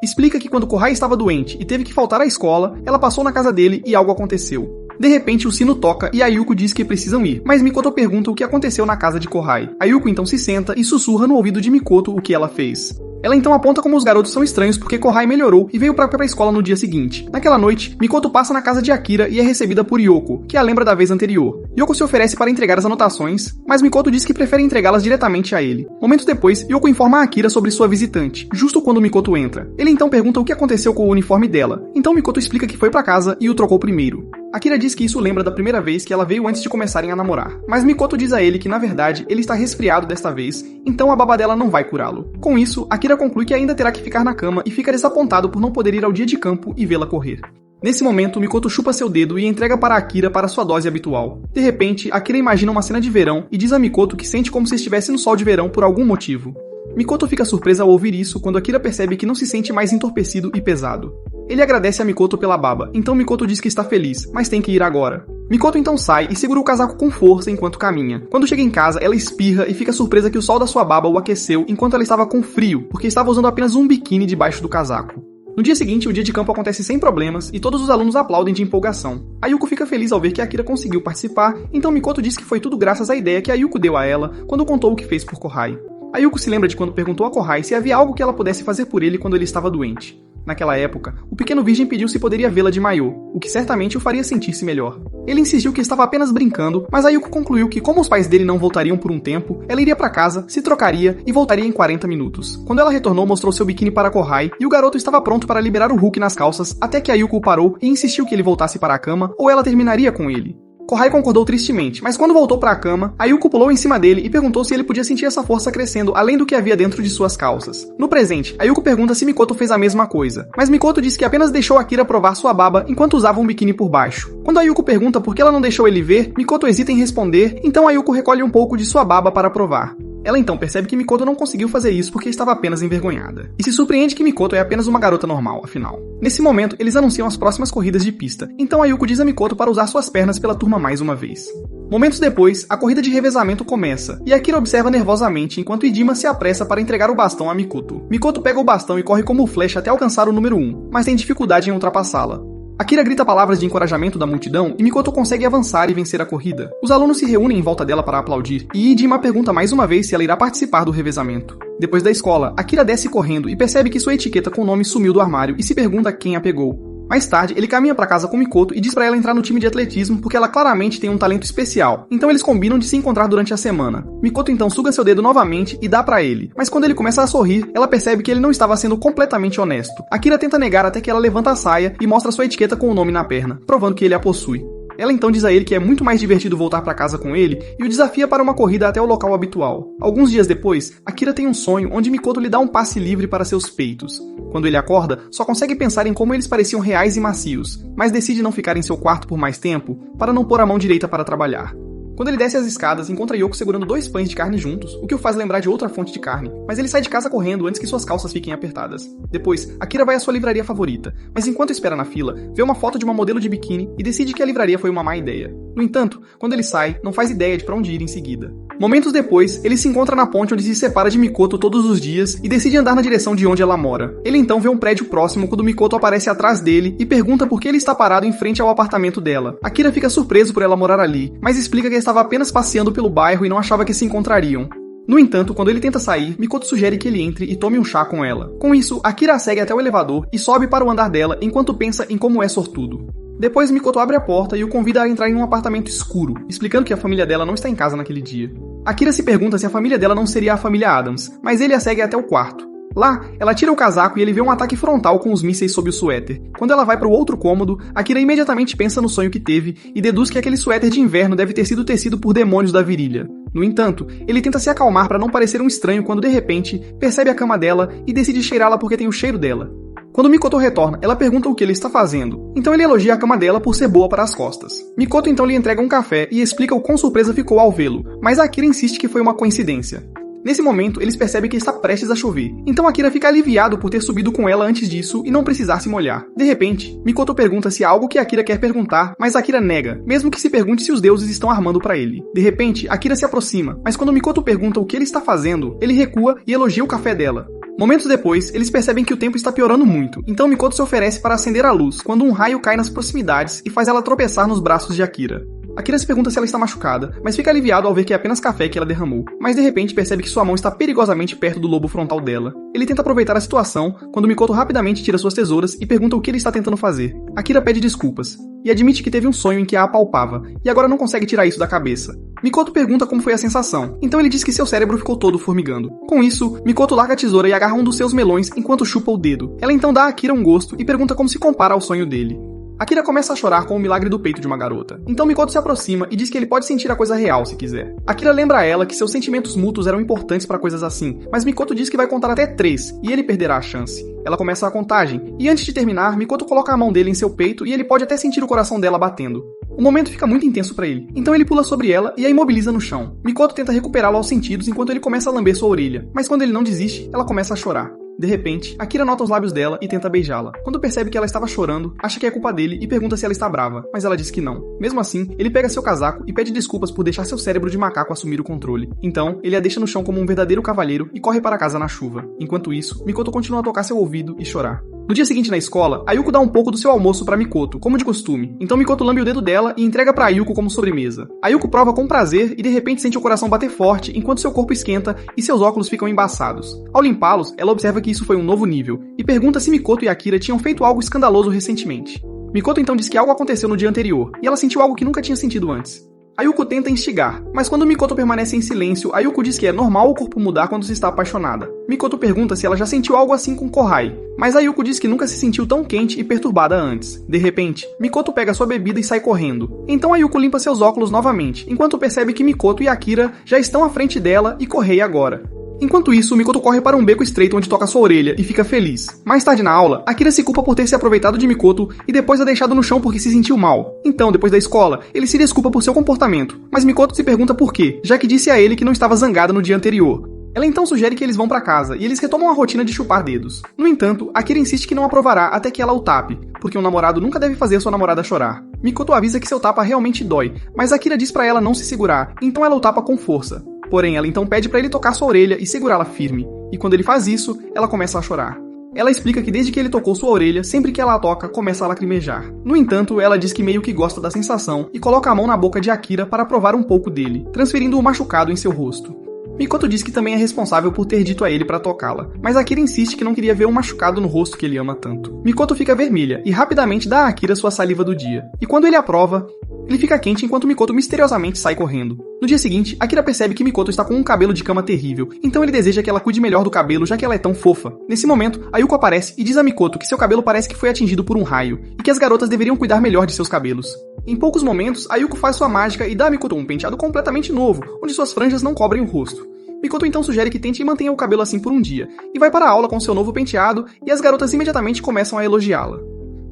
explica que quando Kohai estava doente e teve que faltar à escola, ela passou na casa dele e algo aconteceu. De repente, o sino toca e a Yuko diz que precisam ir, mas Mikoto pergunta o que aconteceu na casa de Kohai. A Yuko então se senta e sussurra no ouvido de Mikoto o que ela fez. Ela então aponta como os garotos são estranhos porque Kohai melhorou e veio pra escola no dia seguinte. Naquela noite, Mikoto passa na casa de Akira e é recebida por Yoko, que a lembra da vez anterior. Yoko se oferece para entregar as anotações, mas Mikoto diz que prefere entregá-las diretamente a ele. Momentos depois, Yoko informa a Akira sobre sua visitante, justo quando Mikoto entra. Ele então pergunta o que aconteceu com o uniforme dela. Então Mikoto explica que foi pra casa e o trocou primeiro. Akira diz que isso lembra da primeira vez que ela veio antes de começarem a namorar. Mas Mikoto diz a ele que, na verdade, ele está resfriado desta vez, então a baba dela não vai curá-lo. Com isso, Akira conclui que ainda terá que ficar na cama e fica desapontado por não poder ir ao dia de campo e vê-la correr. Nesse momento, Mikoto chupa seu dedo e entrega para Akira para sua dose habitual. De repente, Akira imagina uma cena de verão e diz a Mikoto que sente como se estivesse no sol de verão por algum motivo. Mikoto fica surpresa ao ouvir isso quando Akira percebe que não se sente mais entorpecido e pesado. Ele agradece a Mikoto pela baba, então Mikoto diz que está feliz, mas tem que ir agora. Mikoto então sai e segura o casaco com força enquanto caminha. Quando chega em casa, ela espirra e fica surpresa que o sol da sua baba o aqueceu enquanto ela estava com frio, porque estava usando apenas um biquíni debaixo do casaco. No dia seguinte, o dia de campo acontece sem problemas e todos os alunos aplaudem de empolgação. A Yuko fica feliz ao ver que Akira conseguiu participar, então Mikoto diz que foi tudo graças à ideia que a Yuko deu a ela quando contou o que fez por Kohai. A Yuko se lembra de quando perguntou a Kohai se havia algo que ela pudesse fazer por ele quando ele estava doente. Naquela época, o pequeno virgem pediu se poderia vê-la de maiô, o que certamente o faria sentir-se melhor. Ele insistiu que estava apenas brincando, mas a Yuko concluiu que como os pais dele não voltariam por um tempo, ela iria para casa, se trocaria e voltaria em 40 minutos. Quando ela retornou, mostrou seu biquíni para Kohai e o garoto estava pronto para liberar o Hulk nas calças, até que a Yuko o parou e insistiu que ele voltasse para a cama ou ela terminaria com ele. Kohai concordou tristemente, mas quando voltou para a cama, a Yuko pulou em cima dele e perguntou se ele podia sentir essa força crescendo além do que havia dentro de suas calças. No presente, a Yuko pergunta se Mikoto fez a mesma coisa, mas Mikoto disse que apenas deixou Akira provar sua baba enquanto usava um biquíni por baixo. Quando a Yuko pergunta por que ela não deixou ele ver, Mikoto hesita em responder, então a Yuko recolhe um pouco de sua baba para provar. Ela então percebe que Mikoto não conseguiu fazer isso porque estava apenas envergonhada. E se surpreende que Mikoto é apenas uma garota normal, afinal. Nesse momento, eles anunciam as próximas corridas de pista, então a Yuko diz a Mikoto para usar suas pernas pela turma mais uma vez. Momentos depois, a corrida de revezamento começa, e Akira observa nervosamente enquanto Idima se apressa para entregar o bastão a Mikoto. Mikoto pega o bastão e corre como flecha até alcançar o número 1, mas tem dificuldade em ultrapassá-la. Akira grita palavras de encorajamento da multidão e Mikoto consegue avançar e vencer a corrida. Os alunos se reúnem em volta dela para aplaudir, e Idima pergunta mais uma vez se ela irá participar do revezamento. Depois da escola, Akira desce correndo e percebe que sua etiqueta com o nome sumiu do armário e se pergunta quem a pegou. Mais tarde, ele caminha para casa com Mikoto e diz para ela entrar no time de atletismo porque ela claramente tem um talento especial, então eles combinam de se encontrar durante a semana. Mikoto então suga seu dedo novamente e dá para ele, mas quando ele começa a sorrir, ela percebe que ele não estava sendo completamente honesto. Akira tenta negar até que ela levanta a saia e mostra sua etiqueta com o nome na perna, provando que ele a possui. Ela então diz a ele que é muito mais divertido voltar para casa com ele e o desafia para uma corrida até o local habitual. Alguns dias depois, Akira tem um sonho onde Mikoto lhe dá um passe livre para seus peitos. Quando ele acorda, só consegue pensar em como eles pareciam reais e macios, mas decide não ficar em seu quarto por mais tempo para não pôr a mão direita para trabalhar. Quando ele desce as escadas, encontra Yoko segurando 2 pães de carne juntos, o que o faz lembrar de outra fonte de carne, mas ele sai de casa correndo antes que suas calças fiquem apertadas. Depois, Akira vai à sua livraria favorita, mas enquanto espera na fila, vê uma foto de uma modelo de biquíni e decide que a livraria foi uma má ideia. No entanto, quando ele sai, não faz ideia de para onde ir em seguida. Momentos depois, ele se encontra na ponte onde se separa de Mikoto todos os dias e decide andar na direção de onde ela mora. Ele então vê um prédio próximo quando Mikoto aparece atrás dele e pergunta por que ele está parado em frente ao apartamento dela. Akira fica surpreso por ela morar ali, mas explica que estava apenas passeando pelo bairro e não achava que se encontrariam. No entanto, quando ele tenta sair, Mikoto sugere que ele entre e tome um chá com ela. Com isso, Akira a segue até o elevador e sobe para o andar dela enquanto pensa em como é sortudo. Depois, Mikoto abre a porta e o convida a entrar em um apartamento escuro, explicando que a família dela não está em casa naquele dia. Akira se pergunta se a família dela não seria a família Adams, mas ele a segue até o quarto. Lá, ela tira o casaco e ele vê um ataque frontal com os mísseis sob o suéter. Quando ela vai para o outro cômodo, Akira imediatamente pensa no sonho que teve e deduz que aquele suéter de inverno deve ter sido tecido por demônios da virilha. No entanto, ele tenta se acalmar para não parecer um estranho quando de repente percebe a cama dela e decide cheirá-la porque tem o cheiro dela. Quando Mikoto retorna, ela pergunta o que ele está fazendo, então ele elogia a cama dela por ser boa para as costas. Mikoto então lhe entrega um café e explica o quão surpresa ficou ao vê-lo, mas Akira insiste que foi uma coincidência. Nesse momento, eles percebem que está prestes a chover, então Akira fica aliviado por ter subido com ela antes disso e não precisar se molhar. De repente, Mikoto pergunta se há algo que Akira quer perguntar, mas Akira nega, mesmo que se pergunte se os deuses estão armando para ele. De repente, Akira se aproxima, mas quando Mikoto pergunta o que ele está fazendo, ele recua e elogia o café dela. Momentos depois, eles percebem que o tempo está piorando muito, então Mikoto se oferece para acender a luz, quando um raio cai nas proximidades e faz ela tropeçar nos braços de Akira. Akira se pergunta se ela está machucada, mas fica aliviado ao ver que é apenas café que ela derramou, mas de repente percebe que sua mão está perigosamente perto do lobo frontal dela. Ele tenta aproveitar a situação, quando Mikoto rapidamente tira suas tesouras e pergunta o que ele está tentando fazer. Akira pede desculpas, e admite que teve um sonho em que a apalpava, e agora não consegue tirar isso da cabeça. Mikoto pergunta como foi a sensação, então ele diz que seu cérebro ficou todo formigando. Com isso, Mikoto larga a tesoura e agarra um dos seus melões enquanto chupa o dedo. Ela então dá a Akira um gosto e pergunta como se compara ao sonho dele. Akira começa a chorar com o milagre do peito de uma garota. Então Mikoto se aproxima e diz que ele pode sentir a coisa real se quiser. Akira lembra a ela que seus sentimentos mútuos eram importantes para coisas assim, mas Mikoto diz que vai contar até 3 e ele perderá a chance. Ela começa a contagem, e antes de terminar, Mikoto coloca a mão dele em seu peito e ele pode até sentir o coração dela batendo. O momento fica muito intenso para ele, então ele pula sobre ela e a imobiliza no chão. Mikoto tenta recuperá-lo aos sentidos enquanto ele começa a lamber sua orelha, mas quando ele não desiste, ela começa a chorar. De repente, Akira nota os lábios dela e tenta beijá-la. Quando percebe que ela estava chorando, acha que é culpa dele e pergunta se ela está brava, mas ela diz que não. Mesmo assim, ele pega seu casaco e pede desculpas por deixar seu cérebro de macaco assumir o controle. Então, ele a deixa no chão como um verdadeiro cavalheiro e corre para casa na chuva. Enquanto isso, Mikoto continua a tocar seu ouvido e chorar. No dia seguinte na escola, Ayuko dá um pouco do seu almoço para Mikoto, como de costume. Então Mikoto lambe o dedo dela e entrega para Ayuko como sobremesa. Ayuko prova com prazer e de repente sente o coração bater forte enquanto seu corpo esquenta e seus óculos ficam embaçados. Ao limpá-los, ela observa que isso foi um novo nível e pergunta se Mikoto e Akira tinham feito algo escandaloso recentemente. Mikoto então diz que algo aconteceu no dia anterior e ela sentiu algo que nunca tinha sentido antes. Ayuko tenta instigar, mas quando Mikoto permanece em silêncio, Ayuko diz que é normal o corpo mudar quando se está apaixonada. Mikoto pergunta se ela já sentiu algo assim com Kohai, mas Ayuko diz que nunca se sentiu tão quente e perturbada antes. De repente, Mikoto pega sua bebida e sai correndo. Então Ayuko limpa seus óculos novamente, enquanto percebe que Mikoto e Akira já estão à frente dela e Kohei agora. Enquanto isso, Mikoto corre para um beco estreito onde toca sua orelha e fica feliz. Mais tarde na aula, Akira se culpa por ter se aproveitado de Mikoto e depois a deixado no chão porque se sentiu mal. Então, depois da escola, ele se desculpa por seu comportamento, mas Mikoto se pergunta por quê, já que disse a ele que não estava zangada no dia anterior. Ela então sugere que eles vão para casa e eles retomam a rotina de chupar dedos. No entanto, Akira insiste que não aprovará até que ela o tape, porque um namorado nunca deve fazer sua namorada chorar. Mikoto avisa que seu tapa realmente dói, mas Akira diz para ela não se segurar, então ela o tapa com força. Porém, ela então pede para ele tocar sua orelha e segurá-la firme, e quando ele faz isso, ela começa a chorar. Ela explica que desde que ele tocou sua orelha, sempre que ela a toca, começa a lacrimejar. No entanto, ela diz que meio que gosta da sensação e coloca a mão na boca de Akira para provar um pouco dele, transferindo o machucado em seu rosto. Mikoto diz que também é responsável por ter dito a ele para tocá-la, mas Akira insiste que não queria ver um machucado no rosto que ele ama tanto. Mikoto fica vermelha e rapidamente dá a Akira sua saliva do dia, e quando ele a prova, ele fica quente enquanto Mikoto misteriosamente sai correndo. No dia seguinte, Akira percebe que Mikoto está com um cabelo de cama terrível, então ele deseja que ela cuide melhor do cabelo já que ela é tão fofa. Nesse momento, Ayuko aparece e diz a Mikoto que seu cabelo parece que foi atingido por um raio, e que as garotas deveriam cuidar melhor de seus cabelos. Em poucos momentos, Ayuko faz sua mágica e dá a Mikoto um penteado completamente novo, onde suas franjas não cobrem o rosto. Mikoto então sugere que tente e mantenha o cabelo assim por um dia, e vai para a aula com seu novo penteado, e as garotas imediatamente começam a elogiá-la.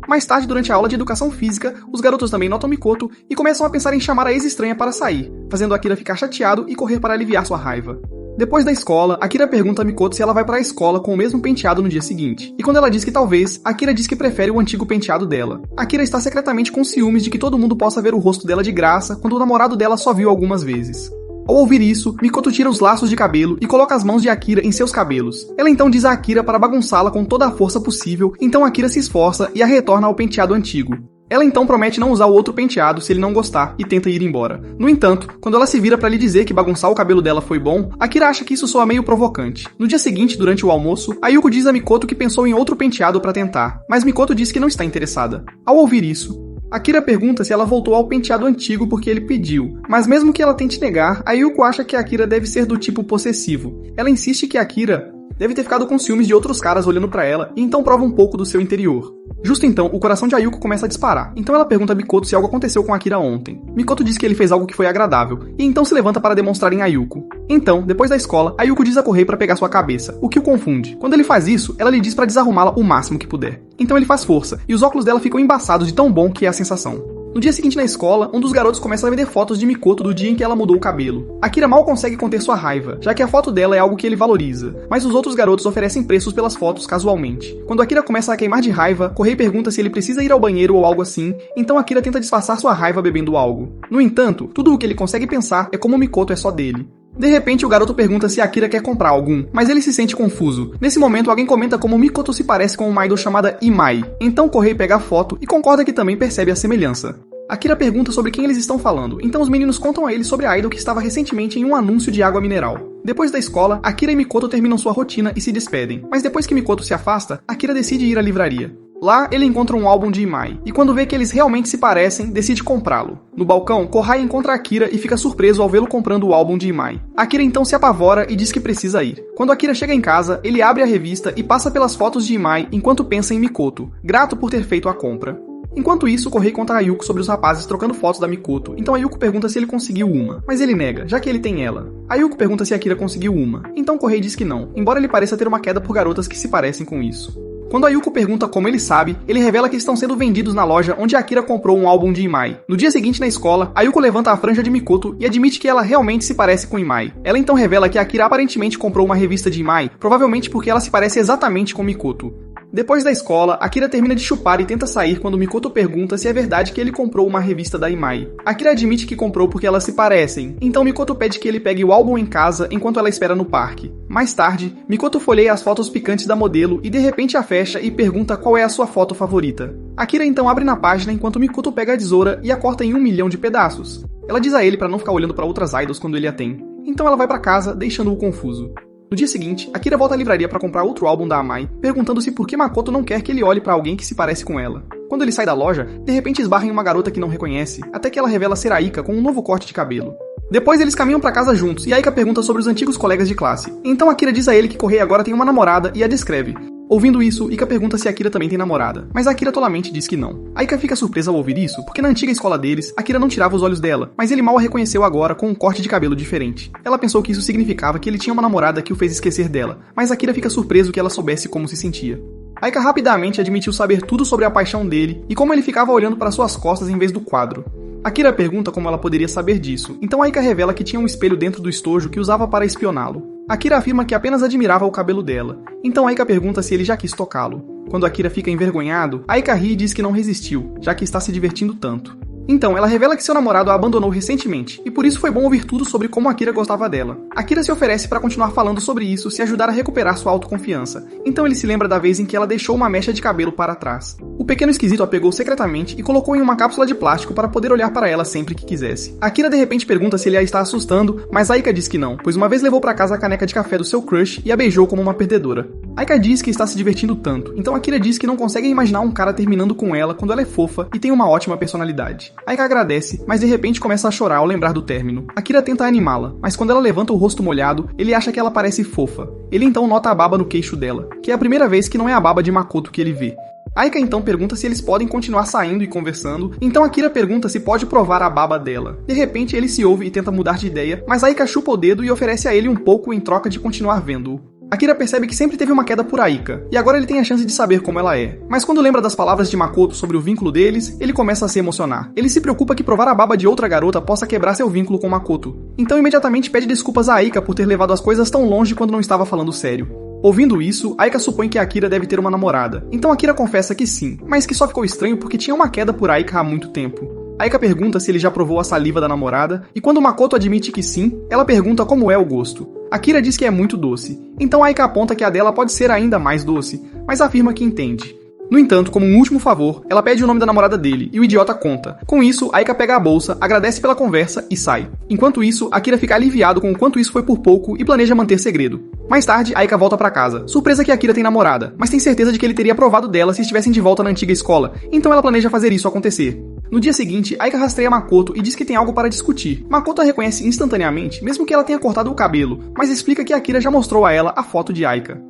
Mais tarde, durante a aula de educação física, os garotos também notam Mikoto e começam a pensar em chamar a ex-estranha para sair, fazendo Akira ficar chateado e correr para aliviar sua raiva. Depois da escola, Akira pergunta a Mikoto se ela vai para a escola com o mesmo penteado no dia seguinte, e quando ela diz que talvez, Akira diz que prefere o antigo penteado dela. Akira está secretamente com ciúmes de que todo mundo possa ver o rosto dela de graça, quando o namorado dela só viu algumas vezes. Ao ouvir isso, Mikoto tira os laços de cabelo e coloca as mãos de Akira em seus cabelos. Ela então diz a Akira para bagunçá-la com toda a força possível, então Akira se esforça e a retorna ao penteado antigo. Ela então promete não usar o outro penteado se ele não gostar e tenta ir embora. No entanto, quando ela se vira para lhe dizer que bagunçar o cabelo dela foi bom, Akira acha que isso soa meio provocante. No dia seguinte, durante o almoço, Ayuko diz a Mikoto que pensou em outro penteado para tentar, mas Mikoto diz que não está interessada. Ao ouvir isso, Akira pergunta se ela voltou ao penteado antigo porque ele pediu, mas mesmo que ela tente negar, Ayuko acha que Akira deve ser do tipo possessivo. Ela insiste que Akira deve ter ficado com ciúmes de outros caras olhando pra ela e então prova um pouco do seu interior. Justo então, o coração de Ayuko começa a disparar, então ela pergunta a Mikoto se algo aconteceu com Akira ontem. Mikoto diz que ele fez algo que foi agradável, e então se levanta para demonstrar em Ayuko. Então, depois da escola, Ayuko diz a correr para pegar sua cabeça, o que o confunde. Quando ele faz isso, ela lhe diz para desarrumá-la o máximo que puder. Então ele faz força, e os óculos dela ficam embaçados de tão bom que é a sensação. No dia seguinte na escola, um dos garotos começa a vender fotos de Mikoto do dia em que ela mudou o cabelo. Akira mal consegue conter sua raiva, já que a foto dela é algo que ele valoriza, mas os outros garotos oferecem preços pelas fotos casualmente. Quando Akira começa a queimar de raiva, Kohei pergunta se ele precisa ir ao banheiro ou algo assim, então Akira tenta disfarçar sua raiva bebendo algo. No entanto, tudo o que ele consegue pensar é como Mikoto é só dele. De repente, o garoto pergunta se Akira quer comprar algum, mas ele se sente confuso. Nesse momento, alguém comenta como Mikoto se parece com uma idol chamada Imai. Então Kohei pega a foto e concorda que também percebe a semelhança. Akira pergunta sobre quem eles estão falando, então os meninos contam a ele sobre a idol que estava recentemente em um anúncio de água mineral. Depois da escola, Akira e Mikoto terminam sua rotina e se despedem, mas depois que Mikoto se afasta, Akira decide ir à livraria. Lá, ele encontra um álbum de Imai, e quando vê que eles realmente se parecem, decide comprá-lo. No balcão, Kohai encontra Akira e fica surpreso ao vê-lo comprando o álbum de Imai. Akira então se apavora e diz que precisa ir. Quando Akira chega em casa, ele abre a revista e passa pelas fotos de Imai enquanto pensa em Mikoto, grato por ter feito a compra. Enquanto isso, Kohei conta a Yuko sobre os rapazes trocando fotos da Mikoto, então a Yuko pergunta se ele conseguiu uma, mas ele nega, já que ele tem ela. A Yuko pergunta se Akira conseguiu uma, então Kohei diz que não, embora ele pareça ter uma queda por garotas que se parecem com isso. Quando a Yuko pergunta como ele sabe, ele revela que estão sendo vendidos na loja onde Akira comprou um álbum de Imai. No dia seguinte na escola, a Yuko levanta a franja de Mikoto e admite que ela realmente se parece com Imai. Ela então revela que Akira aparentemente comprou uma revista de Imai, provavelmente porque ela se parece exatamente com Mikoto. Depois da escola, Akira termina de chupar e tenta sair quando Mikoto pergunta se é verdade que ele comprou uma revista da Imai. Akira admite que comprou porque elas se parecem, então Mikoto pede que ele pegue o álbum em casa enquanto ela espera no parque. Mais tarde, Mikoto folheia as fotos picantes da modelo e de repente a fecha e pergunta qual é a sua foto favorita. Akira então abre na página enquanto Mikoto pega a tesoura e a corta em 1 milhão de pedaços. Ela diz a ele para não ficar olhando para outras idols quando ele a tem. Então ela vai para casa, deixando-o confuso. No dia seguinte, Akira volta à livraria para comprar outro álbum da Imai, perguntando-se por que Makoto não quer que ele olhe para alguém que se parece com ela. Quando ele sai da loja, de repente esbarra em uma garota que não reconhece, até que ela revela ser Aika com um novo corte de cabelo. Depois eles caminham para casa juntos e Aika pergunta sobre os antigos colegas de classe. Então Akira diz a ele que Kohei agora tem uma namorada e a descreve. Ouvindo isso, Ika pergunta se Akira também tem namorada, mas Akira tolamente diz que não. Aika fica surpresa ao ouvir isso, porque na antiga escola deles, Akira não tirava os olhos dela, mas ele mal a reconheceu agora com um corte de cabelo diferente. Ela pensou que isso significava que ele tinha uma namorada que o fez esquecer dela, mas Akira fica surpreso que ela soubesse como se sentia. Aika rapidamente admitiu saber tudo sobre a paixão dele e como ele ficava olhando para suas costas em vez do quadro. Akira pergunta como ela poderia saber disso, então Aika revela que tinha um espelho dentro do estojo que usava para espioná-lo. Akira afirma que apenas admirava o cabelo dela, então Aika pergunta se ele já quis tocá-lo. Quando Akira fica envergonhado, Aika ri e diz que não resistiu, já que está se divertindo tanto. Então, ela revela que seu namorado a abandonou recentemente, e por isso foi bom ouvir tudo sobre como Akira gostava dela. Akira se oferece para continuar falando sobre isso se ajudar a recuperar sua autoconfiança, então ele se lembra da vez em que ela deixou uma mecha de cabelo para trás. O pequeno esquisito a pegou secretamente e colocou em uma cápsula de plástico para poder olhar para ela sempre que quisesse. Akira de repente pergunta se ele a está assustando, mas Aika diz que não, pois uma vez levou para casa a caneca de café do seu crush e a beijou como uma perdedora. Aika diz que está se divertindo tanto, então Akira diz que não consegue imaginar um cara terminando com ela quando ela é fofa e tem uma ótima personalidade. Aika agradece, mas de repente começa a chorar ao lembrar do término. Akira tenta animá-la, mas quando ela levanta o rosto molhado, ele acha que ela parece fofa. Ele então nota a baba no queixo dela, que é a primeira vez que não é a baba de Makoto que ele vê. Aika então pergunta se eles podem continuar saindo e conversando, então Akira pergunta se pode provar a baba dela. De repente ele se ouve e tenta mudar de ideia, mas Aika chupa o dedo e oferece a ele um pouco em troca de continuar vendo-o. Akira percebe que sempre teve uma queda por Aika, e agora ele tem a chance de saber como ela é. Mas quando lembra das palavras de Makoto sobre o vínculo deles, ele começa a se emocionar. Ele se preocupa que provar a baba de outra garota possa quebrar seu vínculo com Makoto. Então imediatamente pede desculpas a Aika por ter levado as coisas tão longe quando não estava falando sério. Ouvindo isso, Aika supõe que Akira deve ter uma namorada. Então Akira confessa que sim, mas que só ficou estranho porque tinha uma queda por Aika há muito tempo. Aika pergunta se ele já provou a saliva da namorada, e quando Makoto admite que sim, ela pergunta como é o gosto. Akira diz que é muito doce, então Aika aponta que a dela pode ser ainda mais doce, mas afirma que entende. No entanto, como um último favor, ela pede o nome da namorada dele, e o idiota conta. Com isso, Aika pega a bolsa, agradece pela conversa e sai. Enquanto isso, Akira fica aliviado com o quanto isso foi por pouco e planeja manter segredo. Mais tarde, Aika volta pra casa, surpresa que Akira tem namorada, mas tem certeza de que ele teria provado dela se estivessem de volta na antiga escola, então ela planeja fazer isso acontecer. No dia seguinte, Aika rastreia Makoto e diz que tem algo para discutir. Makoto a reconhece instantaneamente, mesmo que ela tenha cortado o cabelo, mas explica que Akira já mostrou a ela a foto de Aika.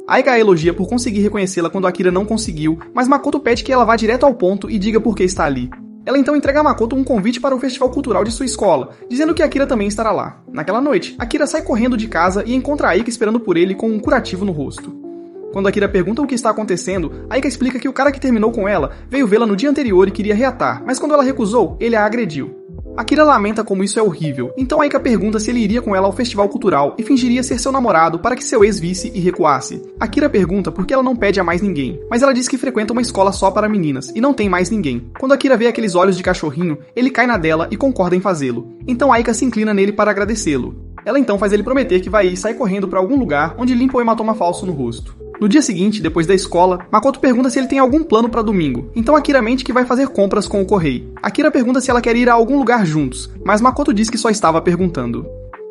Aika a elogia por conseguir reconhecê-la quando Akira não conseguiu, mas Makoto pede que ela vá direto ao ponto e diga por que está ali. Ela então entrega a Makoto um convite para o festival cultural de sua escola, dizendo que Akira também estará lá. Naquela noite, Akira sai correndo de casa e encontra Aika esperando por ele com um curativo no rosto. Quando Akira pergunta o que está acontecendo, Aika explica que o cara que terminou com ela veio vê-la no dia anterior e queria reatar, mas quando ela recusou, ele a agrediu. Akira lamenta como isso é horrível, então Aika pergunta se ele iria com ela ao festival cultural e fingiria ser seu namorado para que seu ex visse e recuasse. Akira pergunta por que ela não pede a mais ninguém, mas ela diz que frequenta uma escola só para meninas e não tem mais ninguém. Quando Akira vê aqueles olhos de cachorrinho, ele cai na dela e concorda em fazê-lo. Então Aika se inclina nele para agradecê-lo. Ela então faz ele prometer que vai ir e sai correndo pra algum lugar onde limpa o hematoma falso no rosto. No dia seguinte, depois da escola, Makoto pergunta se ele tem algum plano pra domingo, então Akira mente que vai fazer compras com o Kohei. Akira pergunta se ela quer ir a algum lugar juntos, mas Makoto diz que só estava perguntando.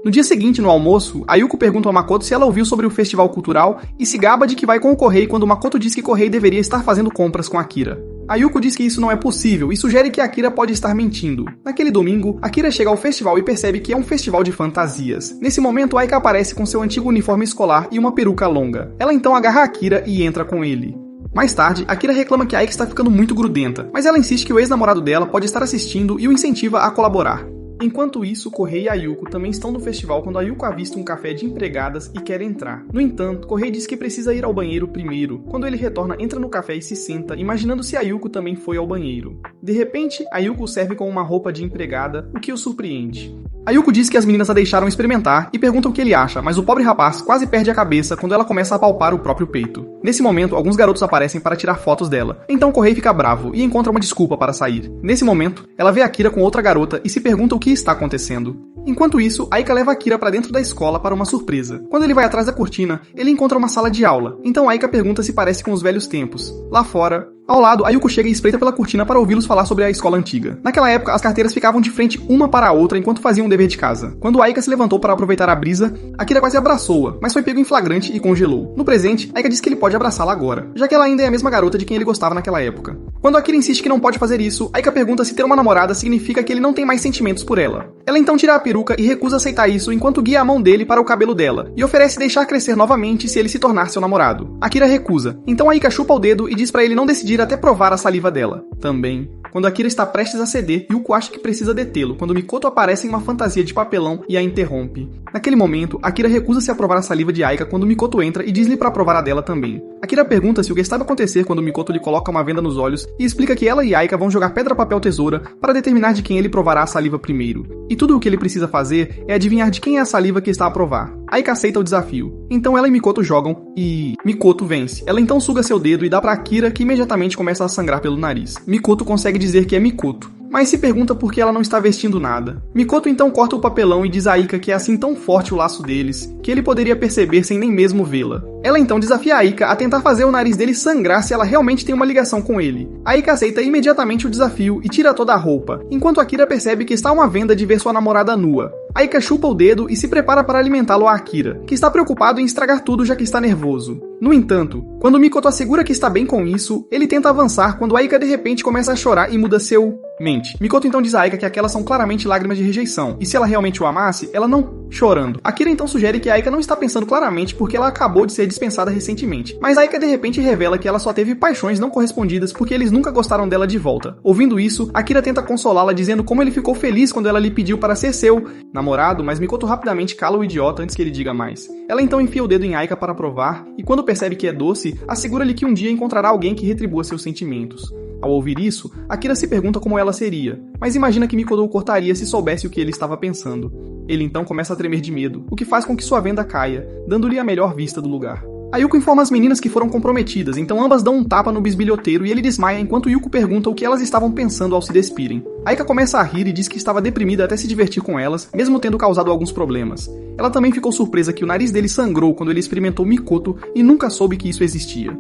No dia seguinte, no almoço, Ayuko pergunta a Makoto se ela ouviu sobre o festival cultural e se gaba de que vai com o Kohei quando Makoto diz que Kohei deveria estar fazendo compras com Akira. Ayuko diz que isso não é possível e sugere que Akira pode estar mentindo. Naquele domingo, Akira chega ao festival e percebe que é um festival de fantasias. Nesse momento, Aika aparece com seu antigo uniforme escolar e uma peruca longa. Ela então agarra Akira e entra com ele. Mais tarde, Akira reclama que Aika está ficando muito grudenta, mas ela insiste que o ex-namorado dela pode estar assistindo e o incentiva a colaborar. Enquanto isso, Kohei e Ayuko também estão no festival quando Ayuko avista um café de empregadas e quer entrar. No entanto, Kohei diz que precisa ir ao banheiro primeiro. Quando ele retorna, entra no café e se senta, imaginando se Ayuko também foi ao banheiro. De repente, Ayuko o serve com uma roupa de empregada, o que o surpreende. Ayuko diz que as meninas a deixaram experimentar e perguntam o que ele acha, mas o pobre rapaz quase perde a cabeça quando ela começa a palpar o próprio peito. Nesse momento, alguns garotos aparecem para tirar fotos dela, então Kohei fica bravo e encontra uma desculpa para sair. Nesse momento, ela vê Akira com outra garota e se pergunta o que está acontecendo. Enquanto isso, Aika leva Akira para dentro da escola para uma surpresa. Quando ele vai atrás da cortina, ele encontra uma sala de aula, então Aika pergunta se parece com os velhos tempos. Lá fora, ao lado, Ayuko chega e espreita pela cortina para ouvi-los falar sobre a escola antiga. Naquela época, as carteiras ficavam de frente uma para a outra enquanto faziam o dever de casa. Quando Aika se levantou para aproveitar a brisa, Akira quase abraçou-a, mas foi pego em flagrante e congelou. No presente, Aika diz que ele pode abraçá-la agora, já que ela ainda é a mesma garota de quem ele gostava naquela época. Quando Akira insiste que não pode fazer isso, Aika pergunta se ter uma namorada significa que ele não tem mais sentimentos por ela. Ela então tira a peruca e recusa aceitar isso enquanto guia a mão dele para o cabelo dela, e oferece deixar crescer novamente se ele se tornar seu namorado. Akira recusa, então Aika chupa o dedo e diz para ele não decidir até provar a saliva dela. Também, quando Akira está prestes a ceder, Yuko acha que precisa detê-lo, quando Mikoto aparece em uma fantasia de papelão e a interrompe. Naquele momento, Akira recusa-se a provar a saliva de Aika quando Mikoto entra e diz-lhe para provar a dela também. Akira pergunta se o que estava a acontecer quando Mikoto lhe coloca uma venda nos olhos e explica que ela e Aika vão jogar pedra, papel, tesoura para determinar de quem ele provará a saliva primeiro. E tudo o que ele precisa fazer é adivinhar de quem é a saliva que está a provar. Aika aceita o desafio. Então ela e Mikoto jogam e Mikoto vence. Ela então suga seu dedo e dá para Akira, que imediatamente começa a sangrar pelo nariz. Mikoto consegue dizer que é Mikoto, mas se pergunta por que ela não está vestindo nada. Mikoto então corta o papelão e diz a Aika que é assim tão forte o laço deles, que ele poderia perceber sem nem mesmo vê-la. Ela então desafia a Aika a tentar fazer o nariz dele sangrar se ela realmente tem uma ligação com ele. A Aika aceita imediatamente o desafio e tira toda a roupa, enquanto Akira percebe que está uma venda de ver sua namorada nua. Aika chupa o dedo e se prepara para alimentá-lo a Akira, que está preocupado em estragar tudo já que está nervoso. No entanto, quando Mikoto assegura que está bem com isso, ele tenta avançar quando Aika de repente começa a chorar e muda seu mente. Mikoto então diz a Aika que aquelas são claramente lágrimas de rejeição, e se ela realmente o amasse, ela não chorando. Akira então sugere que Aika não está pensando claramente porque ela acabou de ser dispensada recentemente, mas Aika de repente revela que ela só teve paixões não correspondidas porque eles nunca gostaram dela de volta. Ouvindo isso, Akira tenta consolá-la dizendo como ele ficou feliz quando ela lhe pediu para ser seu namorado, mas Mikoto rapidamente cala o idiota antes que ele diga mais. Ela então enfia o dedo em Aika para provar, e quando percebe que é doce, assegura-lhe que um dia encontrará alguém que retribua seus sentimentos. Ao ouvir isso, Akira se pergunta como ela seria, mas imagina que Mikoto o cortaria se soubesse o que ele estava pensando. Ele então começa a tremer de medo, o que faz com que sua venda caia, dando-lhe a melhor vista do lugar. Ayuko informa as meninas que foram comprometidas, então ambas dão um tapa no bisbilhoteiro e ele desmaia enquanto Yuko pergunta o que elas estavam pensando ao se despirem. Aika começa a rir e diz que estava deprimida até se divertir com elas, mesmo tendo causado alguns problemas. Ela também ficou surpresa que o nariz dele sangrou quando ele experimentou Mikoto e nunca soube que isso existia.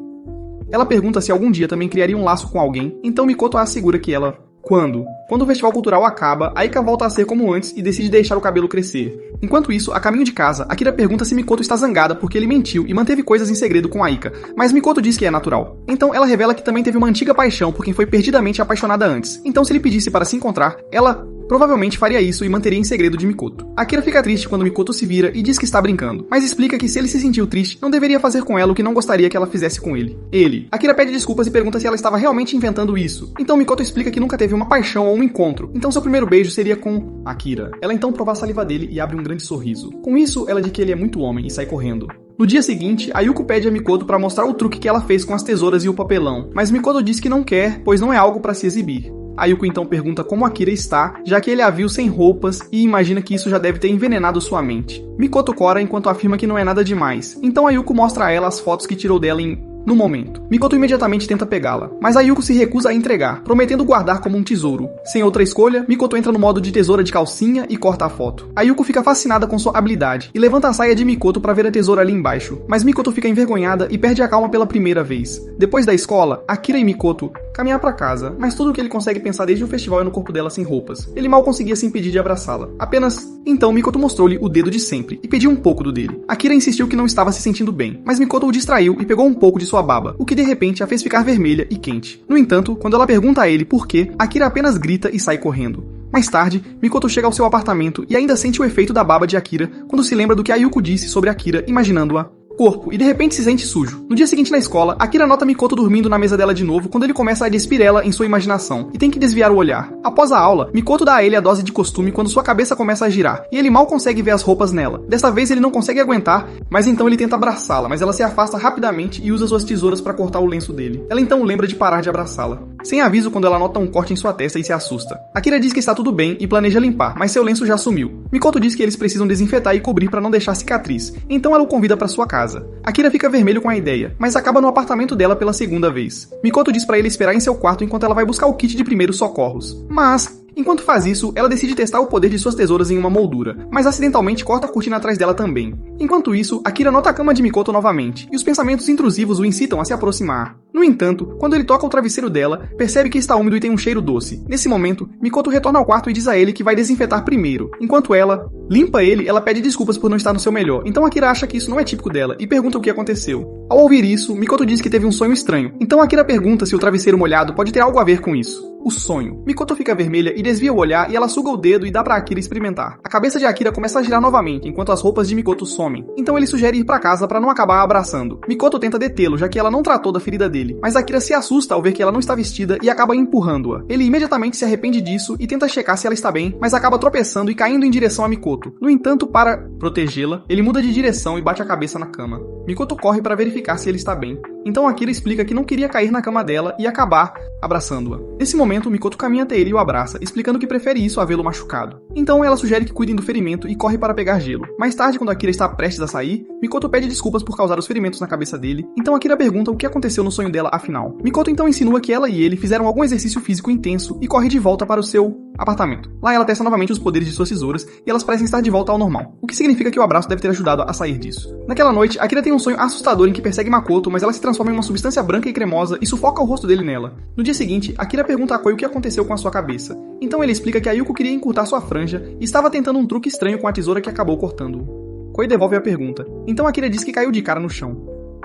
Ela pergunta se algum dia também criaria um laço com alguém, então Mikoto a assegura que ela... Quando? Quando o festival cultural acaba, Aika volta a ser como antes e decide deixar o cabelo crescer. Enquanto isso, a caminho de casa, Akira pergunta se Mikoto está zangada porque ele mentiu e manteve coisas em segredo com Aika, mas Mikoto diz que é natural. Então ela revela que também teve uma antiga paixão por quem foi perdidamente apaixonada antes. Então se ele pedisse para se encontrar, ela provavelmente faria isso e manteria em segredo de Mikoto. Akira fica triste quando Mikoto se vira e diz que está brincando, mas explica que se ele se sentiu triste, não deveria fazer com ela o que não gostaria que ela fizesse com ele. Akira pede desculpas e pergunta se ela estava realmente inventando isso. Então Mikoto explica que nunca teve uma paixão ou um encontro, então seu primeiro beijo seria com Akira. Ela então prova a saliva dele e abre um grande sorriso. Com isso, ela diz que ele é muito homem e sai correndo. No dia seguinte, Ayuko pede a Mikoto para mostrar o truque que ela fez com as tesouras e o papelão, mas Mikoto diz que não quer, pois não é algo para se exibir. Ayuko então pergunta como Akira está, já que ele a viu sem roupas e imagina que isso já deve ter envenenado sua mente. Mikoto cora enquanto afirma que não é nada demais, então Ayuko mostra a ela as fotos que tirou dela em no momento. Mikoto imediatamente tenta pegá-la, mas a Yuko se recusa a entregar, prometendo guardar como um tesouro. Sem outra escolha, Mikoto entra no modo de tesoura de calcinha e corta a foto. A Yuko fica fascinada com sua habilidade e levanta a saia de Mikoto para ver a tesoura ali embaixo, mas Mikoto fica envergonhada e perde a calma pela primeira vez. Depois da escola, Akira e Mikoto caminham para casa, mas tudo o que ele consegue pensar desde o festival é no corpo dela sem roupas. Ele mal conseguia se impedir de abraçá-la. Apenas então Mikoto mostrou-lhe o dedo de sempre e pediu um pouco do dele. Akira insistiu que não estava se sentindo bem, mas Mikoto o distraiu e pegou um pouco de sua baba, o que de repente a fez ficar vermelha e quente. No entanto, quando ela pergunta a ele por quê, Akira apenas grita e sai correndo. Mais tarde, Mikoto chega ao seu apartamento e ainda sente o efeito da baba de Akira quando se lembra do que a Yuko disse sobre Akira, imaginando-a corpo, e de repente se sente sujo. No dia seguinte na escola, Akira nota Mikoto dormindo na mesa dela de novo quando ele começa a despir ela em sua imaginação, e tem que desviar o olhar. Após a aula, Mikoto dá a ele a dose de costume quando sua cabeça começa a girar, e ele mal consegue ver as roupas nela. Dessa vez ele não consegue aguentar, mas então ele tenta abraçá-la, mas ela se afasta rapidamente e usa suas tesouras para cortar o lenço dele. Ela então lembra de parar de abraçá-la. Sem aviso quando ela nota um corte em sua testa e se assusta. Akira diz que está tudo bem e planeja limpar, mas seu lenço já sumiu. Mikoto diz que eles precisam desinfetar e cobrir para não deixar cicatriz, então ela o convida para sua casa. Akira fica vermelho com a ideia, mas acaba no apartamento dela pela segunda vez. Mikoto diz para ele esperar em seu quarto enquanto ela vai buscar o kit de primeiros socorros. Mas enquanto faz isso, ela decide testar o poder de suas tesouras em uma moldura, mas acidentalmente corta a cortina atrás dela também. Enquanto isso, Akira nota a cama de Mikoto novamente, e os pensamentos intrusivos o incitam a se aproximar. No entanto, quando ele toca o travesseiro dela, percebe que está úmido e tem um cheiro doce. Nesse momento, Mikoto retorna ao quarto e diz a ele que vai desinfetar primeiro. Enquanto ela limpa ele, ela pede desculpas por não estar no seu melhor, então Akira acha que isso não é típico dela e pergunta o que aconteceu. Ao ouvir isso, Mikoto diz que teve um sonho estranho, então Akira pergunta se o travesseiro molhado pode ter algo a ver com isso. O sonho. Mikoto fica vermelha e desvia o olhar e ela suga o dedo e dá pra Akira experimentar. A cabeça de Akira começa a girar novamente, enquanto as roupas de Mikoto somem. Então ele sugere ir pra casa pra não acabar abraçando. Mikoto tenta detê-lo, já que ela não tratou da ferida dele, mas Akira se assusta ao ver que ela não está vestida e acaba empurrando-a. Ele imediatamente se arrepende disso e tenta checar se ela está bem, mas acaba tropeçando e caindo em direção a Mikoto. No entanto, para protegê-la, ele muda de direção e bate a cabeça na cama. Mikoto corre para verificar se ele está bem. Então Akira explica que não queria cair na cama dela e acabar abraçando-a. Nesse momento, Mikoto caminha até ele e o abraça, explicando que prefere isso a vê-lo machucado. Então ela sugere que cuidem do ferimento e corre para pegar gelo. Mais tarde, quando Akira está prestes a sair, Mikoto pede desculpas por causar os ferimentos na cabeça dele, então Akira pergunta o que aconteceu no sonho dela afinal. Mikoto então insinua que ela e ele fizeram algum exercício físico intenso e corre de volta para o seu apartamento. Lá ela testa novamente os poderes de suas tesouras e elas parecem estar de volta ao normal, o que significa que o abraço deve ter ajudado a sair disso. Naquela noite, Akira tem um sonho assustador em que persegue Makoto, mas ela se transforma em uma substância branca e cremosa e sufoca o rosto dele nela. No dia seguinte, Akira pergunta a Koi o que aconteceu com a sua cabeça. Então ele explica que a Yuko queria encurtar sua franja e estava tentando um truque estranho com a tesoura que acabou cortando-o. Koi devolve a pergunta. Então Akira diz que caiu de cara no chão.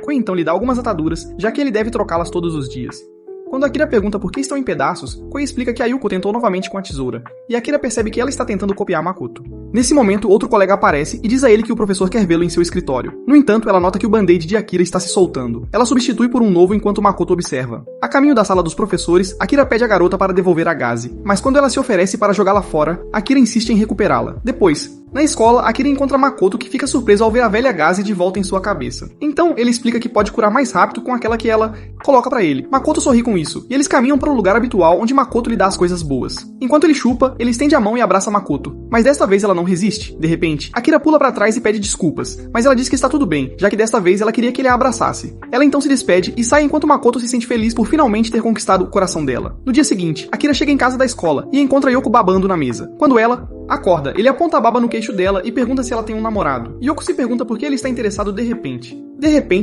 Koi então lhe dá algumas ataduras, já que ele deve trocá-las todos os dias. Quando Akira pergunta por que estão em pedaços, Koi explica que a Yuko tentou novamente com a tesoura, e Akira percebe que ela está tentando copiar Makoto. Nesse momento, outro colega aparece e diz a ele que o professor quer vê-lo em seu escritório. No entanto, ela nota que o band-aid de Akira está se soltando. Ela substitui por um novo enquanto Makoto observa. A caminho da sala dos professores, Akira pede a garota para devolver a Gaze, mas quando ela se oferece para jogá-la fora, Akira insiste em recuperá-la. Depois, na escola, Akira encontra Makoto que fica surpreso ao ver a velha Gaze de volta em sua cabeça. Então, ele explica que pode curar mais rápido com aquela que ela coloca pra ele. Makoto sorri com isso, e eles caminham para o lugar habitual onde Makoto lhe dá as coisas boas. Enquanto ele chupa, ele estende a mão e abraça Makoto, mas desta vez ela não resiste. De repente, Akira pula pra trás e pede desculpas, mas ela diz que está tudo bem, já que desta vez ela queria que ele a abraçasse. Ela então se despede e sai enquanto Makoto se sente feliz por finalmente ter conquistado o coração dela. No dia seguinte, Akira chega em casa da escola e encontra Yoko babando na mesa. Quando ela acorda, ele aponta a baba no queixo dela e pergunta se ela tem um namorado. Yoko se pergunta por que ele está interessado de repente.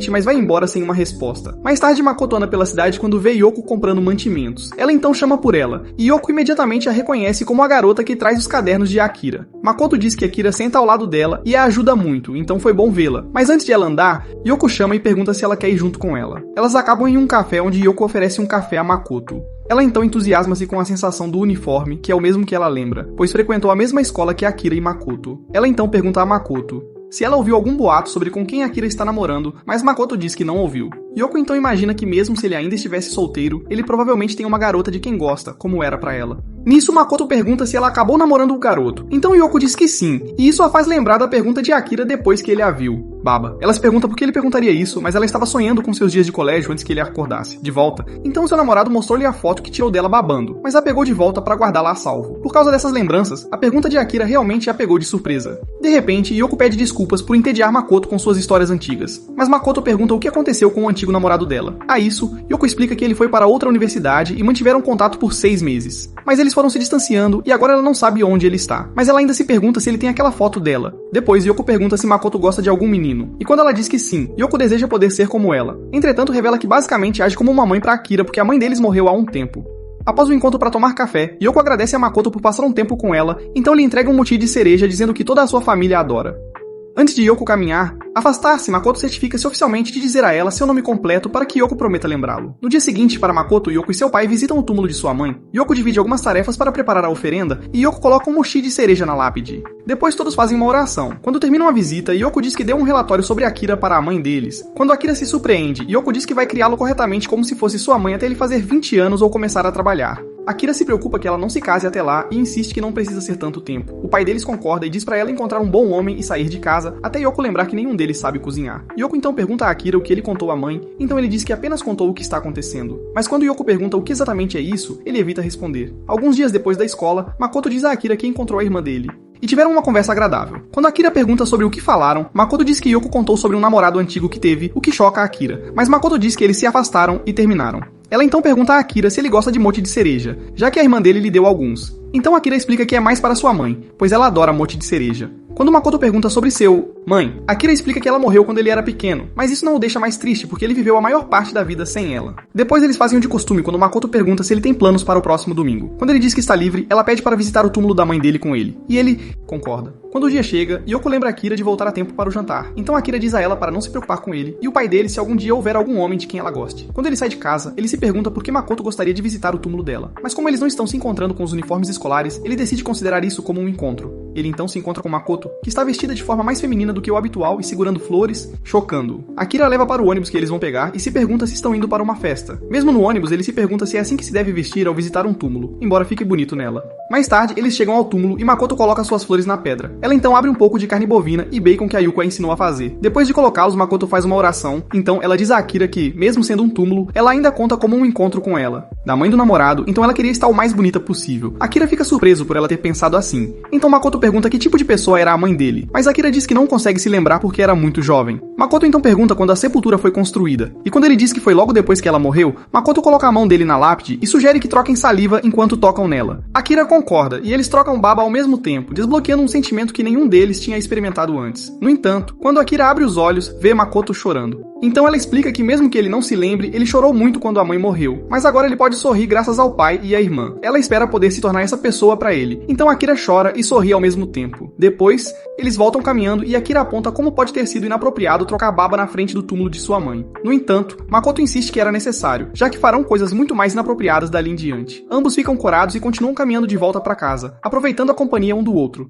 Mas vai embora sem uma resposta. Mais tarde, Makoto anda pela cidade quando vê Yoko comprando mantimentos. Ela então chama por ela, e Yoko imediatamente a reconhece como a garota que traz os cadernos de Akira. Makoto diz que Akira senta ao lado dela e a ajuda muito, então foi bom vê-la. Mas antes de ela andar, Yoko chama e pergunta se ela quer ir junto com ela. Elas acabam em um café onde Yoko oferece um café a Makoto. Ela então entusiasma-se com a sensação do uniforme, que é o mesmo que ela lembra, pois frequentou a mesma escola que Akira e Makoto. Ela então pergunta a Makoto se ela ouviu algum boato sobre com quem Akira está namorando, mas Makoto diz que não ouviu. Yoko então imagina que mesmo se ele ainda estivesse solteiro, ele provavelmente tem uma garota de quem gosta, como era pra ela. Nisso, Makoto pergunta se ela acabou namorando o garoto. Então Yoko diz que sim, e isso a faz lembrar da pergunta de Akira depois que ele a viu. Baba. Ela se pergunta por que ele perguntaria isso, mas ela estava sonhando com seus dias de colégio antes que ele acordasse. De volta, então seu namorado mostrou-lhe a foto que tirou dela babando, mas a pegou de volta para guardá-la a salvo. Por causa dessas lembranças, a pergunta de Akira realmente a pegou de surpresa. De repente, Yoko pede desculpas por entediar Makoto com suas histórias antigas, mas Makoto pergunta o que aconteceu com o antigo antigo namorado dela. A isso, Yoko explica que ele foi para outra universidade e mantiveram contato por 6 meses. Mas eles foram se distanciando e agora ela não sabe onde ele está. Mas ela ainda se pergunta se ele tem aquela foto dela. Depois, Yoko pergunta se Makoto gosta de algum menino. E quando ela diz que sim, Yoko deseja poder ser como ela. Entretanto, revela que basicamente age como uma mãe para Akira porque a mãe deles morreu há um tempo. Após o encontro para tomar café, Yoko agradece a Makoto por passar um tempo com ela, então lhe entrega um mochi de cereja dizendo que toda a sua família a adora. Antes de Yoko caminhar, afastar-se, Makoto certifica-se oficialmente de dizer a ela seu nome completo para que Yoko prometa lembrá-lo. No dia seguinte, para Makoto, Yoko e seu pai visitam o túmulo de sua mãe. Yoko divide algumas tarefas para preparar a oferenda e Yoko coloca um mochi de cereja na lápide. Depois todos fazem uma oração. Quando terminam a visita, Yoko diz que deu um relatório sobre Akira para a mãe deles. Quando Akira se surpreende, Yoko diz que vai criá-lo corretamente como se fosse sua mãe até ele fazer 20 anos ou começar a trabalhar. Akira se preocupa que ela não se case até lá e insiste que não precisa ser tanto tempo. O pai deles concorda e diz para ela encontrar um bom homem e sair de casa, até Yoko lembrar que nenhum deles sabe cozinhar. Yoko então pergunta a Akira o que ele contou à mãe, então ele diz que apenas contou o que está acontecendo. Mas quando Yoko pergunta o que exatamente é isso, ele evita responder. Alguns dias depois da escola, Makoto diz a Akira que encontrou a irmã dele. E tiveram uma conversa agradável. Quando Akira pergunta sobre o que falaram, Makoto diz que Yoko contou sobre um namorado antigo que teve, o que choca a Akira. Mas Makoto diz que eles se afastaram e terminaram. Ela então pergunta a Akira se ele gosta de mochi de cereja, já que a irmã dele lhe deu alguns. Então Akira explica que é mais para sua mãe, pois ela adora mochi de cereja. Quando Makoto pergunta sobre seu mãe, Akira explica que ela morreu quando ele era pequeno, mas isso não o deixa mais triste porque ele viveu a maior parte da vida sem ela. Depois eles fazem o de costume quando Makoto pergunta se ele tem planos para o próximo domingo. Quando ele diz que está livre, ela pede para visitar o túmulo da mãe dele com ele, e ele concorda. Quando o dia chega, Yoko lembra Akira de voltar a tempo para o jantar, então Akira diz a ela para não se preocupar com ele, e o pai dele se algum dia houver algum homem de quem ela goste. Quando ele sai de casa, ele se pergunta por que Makoto gostaria de visitar o túmulo dela, mas como eles não estão se encontrando com os uniformes escolares, ele decide considerar isso como um encontro. Ele então se encontra com Makoto, que está vestida de forma mais feminina do que o habitual e segurando flores, chocando-o. Akira leva para o ônibus que eles vão pegar e se pergunta se estão indo para uma festa. Mesmo no ônibus, ele se pergunta se é assim que se deve vestir ao visitar um túmulo, embora fique bonito nela. Mais tarde, eles chegam ao túmulo e Makoto coloca suas flores na pedra. Ela então abre um pouco de carne bovina e bacon que a Yuko a ensinou a fazer. Depois de colocá-los, Makoto faz uma oração, então ela diz a Akira que, mesmo sendo um túmulo, ela ainda conta como um encontro com ela. Da mãe do namorado, então ela queria estar o mais bonita possível. Akira fica surpreso por ela ter pensado assim. Então Makoto pergunta que tipo de pessoa era a mãe dele, mas Akira diz que não consegue se lembrar porque era muito jovem. Makoto então pergunta quando a sepultura foi construída, e quando ele diz que foi logo depois que ela morreu, Makoto coloca a mão dele na lápide e sugere que troquem saliva enquanto tocam nela. Akira concorda, e eles trocam baba ao mesmo tempo, desbloqueando um sentimento que nenhum deles tinha experimentado antes. No entanto, quando Akira abre os olhos, vê Makoto chorando. Então ela explica que mesmo que ele não se lembre, ele chorou muito quando a mãe morreu, mas agora ele pode sorrir graças ao pai e à irmã. Ela espera poder se tornar essa pessoa para ele, então Akira chora e sorri ao mesmo tempo. Depois, eles voltam caminhando e Akira aponta como pode ter sido inapropriado trocar baba na frente do túmulo de sua mãe. No entanto, Makoto insiste que era necessário, já que farão coisas muito mais inapropriadas dali em diante. Ambos ficam corados e continuam caminhando de volta para casa, aproveitando a companhia um do outro.